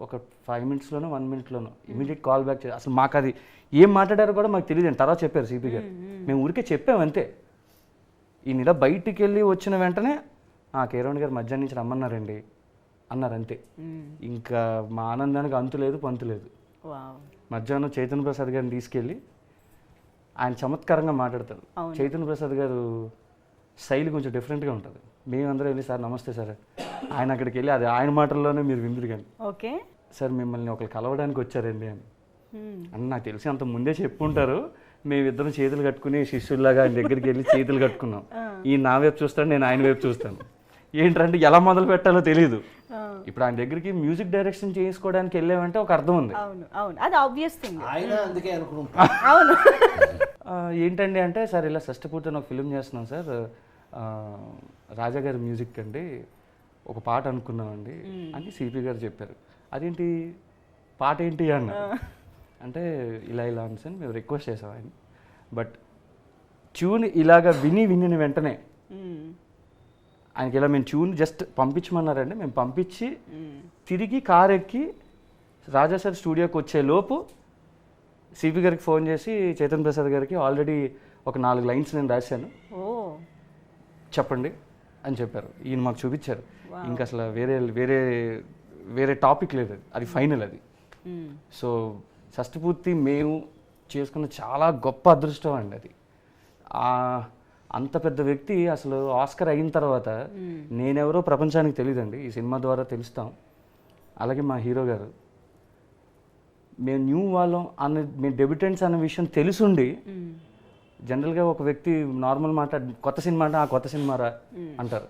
ఒక 5 minutesలోనో 1 minuteలోనో ఇమీడియట్ కాల్ బ్యాక్ చేసి, అసలు మాకు అది ఏం మాట్లాడారో కూడా మాకు తెలియదు. తర్వాత చెప్పారు సిపి గారు, మేము ఊరికే చెప్పాము అంతే. ఈయన ఇలా బయటికి వెళ్ళి వచ్చిన వెంటనే కీరవాణి గారు మధ్యాహ్నం నుంచి రమ్మన్నారండి అన్నారు అంతే. ఇంకా మా ఆనందానికి అంతు లేదు పంతు లేదు. మధ్యాహ్నం చైతన్య ప్రసాద్ గారిని తీసుకెళ్ళి ఆయన చమత్కారంగా మాట్లాడతారు. చైతన్య ప్రసాద్ గారు శైలి కొంచెం డిఫరెంట్గా ఉంటుంది. మేమందరం వెళ్ళి సార్ నమస్తే సార్, ఆయన అక్కడికి వెళ్ళి అది ఆయన మాటల్లోనే మీరు విందురు కానీ, ఓకే సార్ మిమ్మల్ని ఒకరు కలవడానికి వచ్చారండి అని. అని నాకు తెలిసి అంత ముందే చెప్పుంటారు. మేమిద్దరం చేతులు కట్టుకుని శిష్యుల్లాగా ఆయన దగ్గరికి వెళ్ళి చేతులు కట్టుకున్నాం. ఈయన నా వైపు చూస్తాడు, నేను ఆయన వైపు చూస్తాను. ఏంటంటే ఎలా మొదలు పెట్టాలో తెలియదు. ఇప్పుడు ఆయన దగ్గరికి మ్యూజిక్ డైరెక్షన్ చేసుకోవడానికి వెళ్ళామంటే ఒక అర్థం ఉంది. అవును అవును, అది ఆబ్వియస్ థింగ్. ఆయన అందుకే అనుకుంటా. అవును. ఏంటండి అంటే, సార్ ఇలా షష్ఠపూర్తి ఒక ఫిల్మ్ చేస్తున్నాం సార్, రాజా గారి మ్యూజిక్ అండి, ఒక పాట అనుకున్నామండి అని సిపి గారు చెప్పారు. అదేంటి పాట ఏంటి అన్నారు. అంటే ఇలా ఇలా అని సార్ మేము రిక్వెస్ట్ చేసాం ఆయన. బట్ ట్యూన్ ఇలాగ విని వెంటనే ఆయనకి ఇలా మేము ట్యూన్ జస్ట్ పంపించమన్నారండి. మేము పంపించి తిరిగి కార్ ఎక్కి రాజా సార్ స్టూడియోకి వచ్చే లోపు సిపి గారికి ఫోన్ చేసి చైతన్య ప్రసాద్ గారికి ఆల్రెడీ ఒక 4 lines నేను రాశాను, చెప్పండి అని చెప్పారు. ఈయన మాకు చూపించారు. ఇంకా అసలు వేరే టాపిక్ లేదు, అది ఫైనల్ అది. సో షష్ఠపూర్తి మేము చేసుకున్న చాలా గొప్ప అదృష్టం అండి అది. అంత పెద్ద వ్యక్తి అసలు ఆస్కర్ అయిన తర్వాత నేనెవరో ప్రపంచానికి తెలియదండి, ఈ సినిమా ద్వారా తెలుస్తాం. అలాగే మా హీరో గారు, మేము న్యూ వాళ్ళం అన్న, మేము డెబ్యూటెంట్స్ అన్న విషయం తెలుసుండి జనరల్గా ఒక వ్యక్తి నార్మల్ మాట కొత్త సినిమా అంటే కొత్త సినిమారా అంటారు.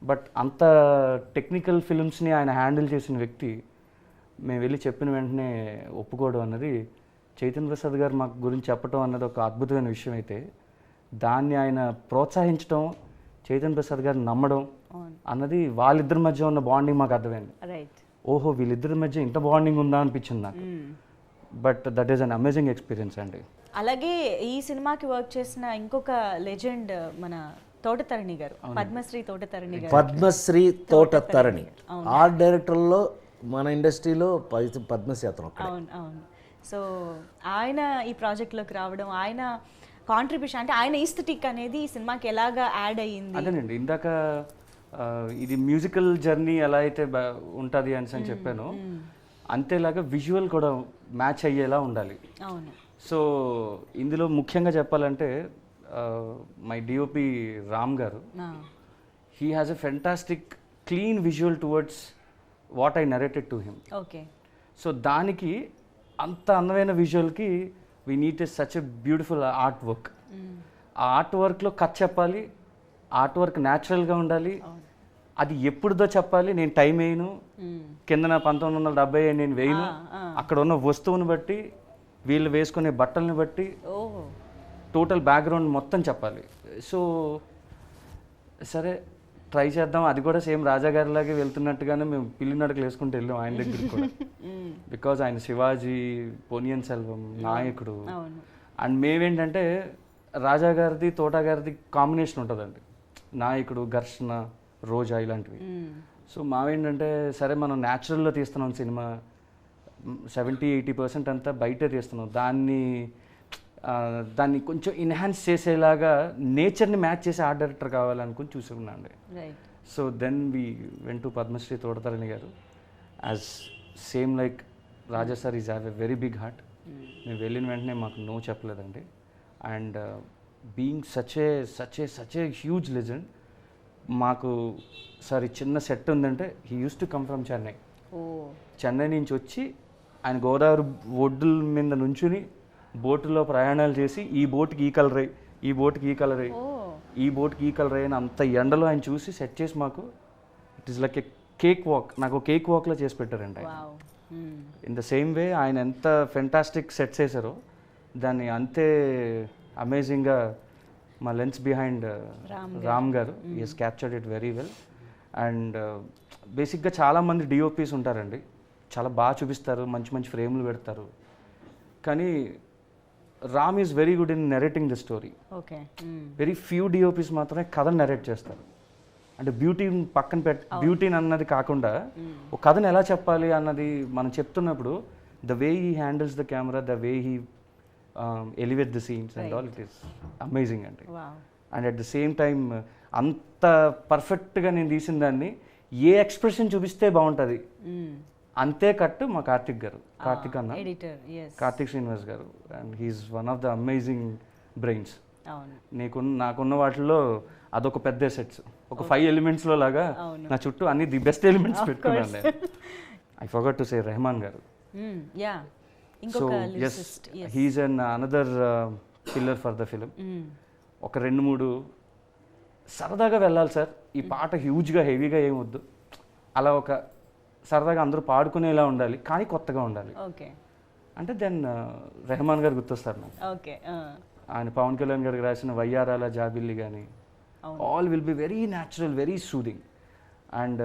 బట్ అంత టెక్నికల్ ఫిల్మ్స్ని ఆయన హ్యాండిల్ చేసిన వ్యక్తి మేము వెళ్ళి చెప్పిన వెంటనే ఒప్పుకోవడం అన్నది, చైతన్య ప్రసాద్ గారు మాకు గురించి చెప్పడం అన్నది ఒక అద్భుతమైన విషయం అయితే, దాన్ని ఆయన ప్రోత్సహించడం, చైతన్య ప్రసాద్ గారిని నమ్మడం అన్నది వాళ్ళిద్దరి మధ్య ఉన్న బాండింగ్ మాకు అర్థమైంది. ఓహో వీళ్ళిద్దరి మధ్య ఇంత బాండింగ్ ఉందా అనిపించింది నాకు. But that is an amazing experience అండి. అలాగే ఈ సినిమాకి వర్క్ చేసిన ఇంకొక లెజెండ్ మన తోటతరణి గారు, పద్మశ్రీ తోటతరణి గారు. పద్మశ్రీ తోటతరణి ఆర్ట్ డైరెక్టర్లో మన ఇండస్ట్రీలో పద్మశ్రీ. అవును అవును. సో ఆయన ఈ ప్రాజెక్ట్లోకి రావడం, ఆయన కాంట్రిబ్యూషన్ అంటే ఆయన ఈస్థెటిక్ అనేది ఈ సినిమాకి ఎలాగా యాడ్ అయ్యింది. అదేనండి ఇందాక ఇది మ్యూజికల్ జర్నీ ఎలా అయితే ఉంటుంది అని చెప్పాను, అంతేలాగా విజువల్ కూడా మ్యాచ్ అయ్యేలా ఉండాలి. అవును. సో ఇందులో ముఖ్యంగా చెప్పాలంటే my DOP Ram garu, he has a fantastic clean visual towards what I narrated to him. Okay. So దానికి అంత అందమైన విజువల్కి we need such a beautiful art work. ఆ ఆర్ట్ వర్క్లో కథ చెప్పాలి, ఆర్ట్ వర్క్ న్యాచురల్గా ఉండాలి, అది ఎప్పుడుదో చెప్పాలి. నేను టైం వేయను, కిందన 1970 నేను వేయను, అక్కడ ఉన్న వస్తువుని బట్టి, వీళ్ళు వేసుకునే బట్టల్ని బట్టి టోటల్ బ్యాక్గ్రౌండ్ మొత్తం చెప్పాలి. సో సరే ట్రై చేద్దాం. అది కూడా సేమ్ రాజా గారిలాగే వెళ్తున్నట్టుగానే మేము పిల్లి నడకలు వేసుకుంటూ వెళ్ళాం ఆయన దగ్గరికి కూడా. బికాజ్ ఆయన శివాజీ, పొనియన్ సెల్వం, నాయకుడు. అండ్ మేమేంటంటే రాజా గారిది తోటా గారిది కాంబినేషన్ ఉంటుందండి, నాయకుడు, ఘర్షణ, రోజా ఇలాంటివి. సో మావేంటంటే సరే మనం న్యాచురల్లో తీస్తున్నాం సినిమా, 70-80% అంతా బయటే తీస్తున్నాం, దాన్ని కొంచెం ఎన్హాన్స్ చేసేలాగా నేచర్ని మ్యాచ్ చేసే ఆర్ట్ డైరెక్టర్ కావాలనుకుని చూసుకున్నాను అండి. So then we went to Padmashri Thota Tharani garu. As same like Raja sir is have a very big heart. మేము వెళ్ళిన వెంటనే మాకు నో చెప్పలేదండి. And being such a huge legend, మాకు సార్ ఈ చిన్న సెట్ ఉందంటే he used to come from Chennai. Chennai నుంచి వచ్చి ఆయన గోదావరి ఒడ్డుల మీద నుంచుని బోటులో ప్రయాణాలు చేసి ఈ బోట్కి ఈ కలర్ అయ్యి, ఈ బోట్కి ఈ కలర్ అయ్యి, ఈ బోట్కి ఈ కలర్ అయ్యి అంత ఎండలో ఆయన చూసి సెట్ చేసి మాకు it is like A cake walk, నాకు కేక్ వాక్లో చేసి పెట్టారండి ఆయన. ఇన్ ద సేమ్ వే ఆయన ఎంత ఫెంటాస్టిక్ సెట్స్ వేసారో దాన్ని అంతే అమేజింగ్గా మా లెన్స్ బిహైండ్ రామ్ గారు is captured it very well. And బేసిక్గా చాలామంది డిఓపీస్ ఉంటారండి, చాలా బాగా చూపిస్తారు, మంచి మంచి ఫ్రేమ్లు పెడతారు. కానీ Ram is very good in narrating the story. Okay. Very few DOPs మాత్రమే కథను నెరేట్ చేస్తారు. అంటే బ్యూటీ పక్కన బ్యూటీని అన్నది కాకుండా ఒక కథను ఎలా చెప్పాలి అన్నది మనం చెప్తున్నప్పుడు the way he handles the camera, the way he elevate the scenes and all, it is amazing అండి. And at the same time అంత పర్ఫెక్ట్గా నేను తీసిన దాన్ని ఏ ఎక్స్ప్రెషన్ చూపిస్తే బాగుంటుంది అంతే కట్టు మా కార్తిక్ అన్న, కార్తిక్ శ్రీనివాస్ గారు. And he's one of the amazing brains. నాకున్న వాటిలో అదొక పెద్ద సెట్స్, ఒక 5 ఎలిమెంట్స్లో లాగా నా చుట్టూ అన్ని ది బెస్ట్ ఎలిమెంట్స్ పెట్టుకున్నాను నేను. I forgot to say Rahman garu. So yes, he is an another pillar for the film. ఒక 2-3 సరదాగా వెళ్ళాలి సార్, ఈ పాట హ్యూజ్గా హెవీగా ఏమొద్దు, అలా ఒక సరదాగా అందరూ పాడుకునేలా ఉండాలి కానీ కొత్తగా ఉండాలి అంటే దెన్ రెహమాన్ గారు గుర్తొస్తారు నాకు. ఆయన పవన్ కళ్యాణ్ గారికి రాసిన వయ్యారాల జాబిల్లి కానీ all will be very natural, very soothing. And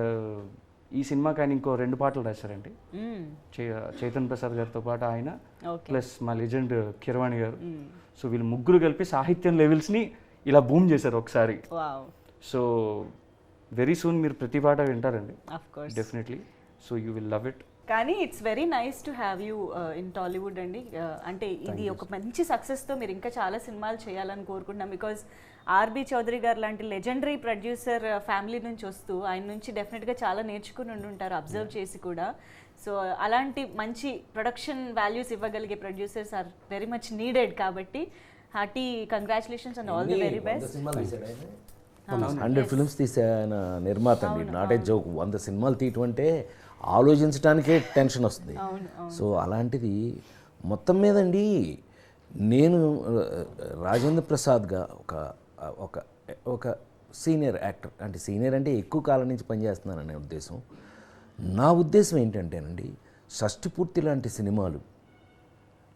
ఈ సినిమాకి ఆయన ఇంకో 2 పాటలు రాశారండి, చైతన్ ప్రసాద్ గారితో పాటు ఆయన ప్లస్ మా లెజెండ్ కిరవాణి గారు. సో వీళ్ళు ముగ్గురు కలిపి సాహిత్యం లెవెల్స్ని ఇలా బూమ్ చేశారు ఒకసారి. సో వెరీ సూన్ మీరు ప్రతి పాట వింటారండి definitely. So you will love it. కానీ it's very nice to have you in Tollywood అండి. అంటే ఇది ఒక మంచి సక్సెస్తో మీరు ఇంకా చాలా సినిమాలు చేయాలని కోరుకుంటున్నాం. బికాజ్ ఆర్బి చౌదరి గారు లాంటి లెజెండరీ ప్రొడ్యూసర్ ఫ్యామిలీ నుంచి వస్తూ ఆయన నుంచి డెఫినెట్గా చాలా నేర్చుకుని ఉండుంటారు అబ్జర్వ్ చేసి కూడా. సో అలాంటి మంచి ప్రొడక్షన్ వాల్యూస్ ఇవ్వగలిగే producers are very much needed. కాబట్టి hearty congratulations and all the very best. 100 films తీసే ఆయన నిర్మాత అండి, నాట్ ఏ జోక్. 100 సినిమాలు తీయటం అంటే ఆలోచించడానికే టెన్షన్ వస్తుంది. సో అలాంటిది మొత్తం మీదండి నేను రాజేంద్ర ప్రసాద్గా ఒక ఒక సీనియర్ యాక్టర్, అంటే సీనియర్ అంటే ఎక్కువ కాలం నుంచి పనిచేస్తున్నాననే ఉద్దేశం. నా ఉద్దేశం ఏంటంటేనండి, షష్టిపూర్తి లాంటి సినిమాలు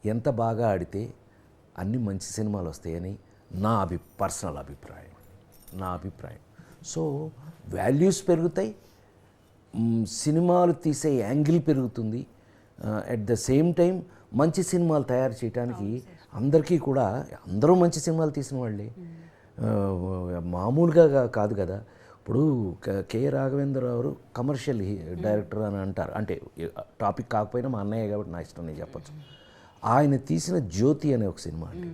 ఎంత బాగా ఆడితే అన్ని మంచి సినిమాలు వస్తాయని నా పర్సనల్ అభిప్రాయం. సో వాల్యూస్ పెరుగుతాయి, సినిమాలు తీసే యాంగిల్ పెరుగుతుంది. అట్ ద సేమ్ టైం మంచి సినిమాలు తయారు చేయడానికి అందరికీ కూడా, అందరూ మంచి సినిమాలు తీసిన వాళ్ళే, మామూలుగా కాదు కదా. ఇప్పుడు కె రాఘవేంద్రరావు కమర్షియల్ డైరెక్టర్ అని అంటారు, అంటే టాపిక్ కాకపోయినా మా అన్నయ్య కాబట్టి నా ఇష్టం నేను చెప్పచ్చు. ఆయన తీసిన జ్యోతి అనే ఒక సినిమా అండి,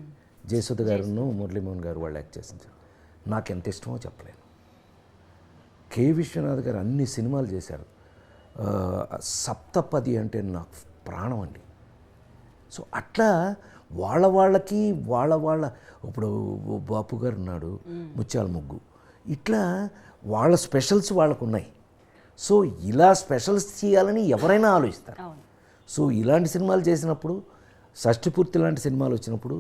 జయసుధ గారును మురళీమోహన్ గారు వాళ్ళు యాక్ట్ చేసింది. నాకు ఎంత ఇష్టమో చెప్పలేను. కె విశ్వనాథ్ గారు అన్ని సినిమాలు చేశారు. సప్తపది అంటే నాకు ప్రాణం అండి. సో అట్లా వాళ్ళకి వాళ్ళ ఇప్పుడు బాపు గారు ఉన్నాడు, ముత్యాల ముగ్గు, ఇట్లా వాళ్ళ స్పెషల్స్ వాళ్ళకు ఉన్నాయి. సో ఇలా స్పెషల్స్ చేయాలని ఎవరైనా ఆలోచిస్తారు. సో ఇలాంటి సినిమాలు చేసినప్పుడు, షష్టిపూర్తి లాంటి సినిమాలు వచ్చినప్పుడు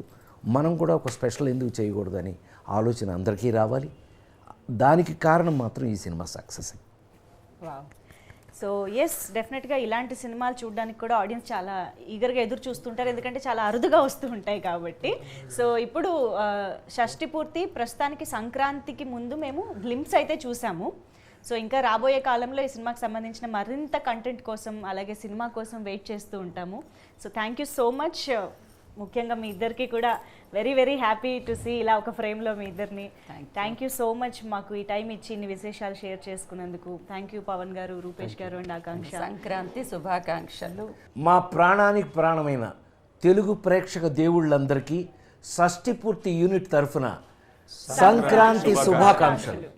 మనం కూడా ఒక స్పెషల్ ఎందుకు చేయకూడదని ఆలోచన అందరికీ రావాలి. దానికి కారణం మాత్రం ఈ సినిమా సక్సెస్. సో ఎస్, డెఫినెట్గా ఇలాంటి సినిమాలు చూడడానికి కూడా ఆడియన్స్ చాలా ఈగర్గా ఎదురు చూస్తుంటారు, ఎందుకంటే చాలా అరుదుగా వస్తూ ఉంటాయి కాబట్టి. సో ఇప్పుడు షష్టిపూర్తి ప్రస్తుతానికి సంక్రాంతికి ముందు మేము గ్లింప్స్ అయితే చూసాము. సో ఇంకా రాబోయే కాలంలో ఈ సినిమాకి సంబంధించిన మరింత కంటెంట్ కోసం అలాగే సినిమా కోసం వెయిట్ చేస్తూ ఉంటాము. So thank you so much. ముఖ్యంగా మీ ఇద్దరికి కూడా very very happy to see ఇలా ఒక ఫ్రేమ్లో మీ ఇద్దరిని. థ్యాంక్ యూ సో మచ్ మాకు ఈ టైం ఇచ్చి ఇన్ని విశేషాలు షేర్ చేసుకున్నందుకు. థ్యాంక్ యూ పవన్ గారు, రూపేష్ గారు అండ్ ఆకాంక్ష. సంక్రాంతి శుభాకాంక్షలు. మా ప్రాణానికి ప్రాణమైన తెలుగు ప్రేక్షక దేవుళ్ళందరికీ షష్టిపూర్తి యూనిట్ తరఫున సంక్రాంతి శుభాకాంక్షలు.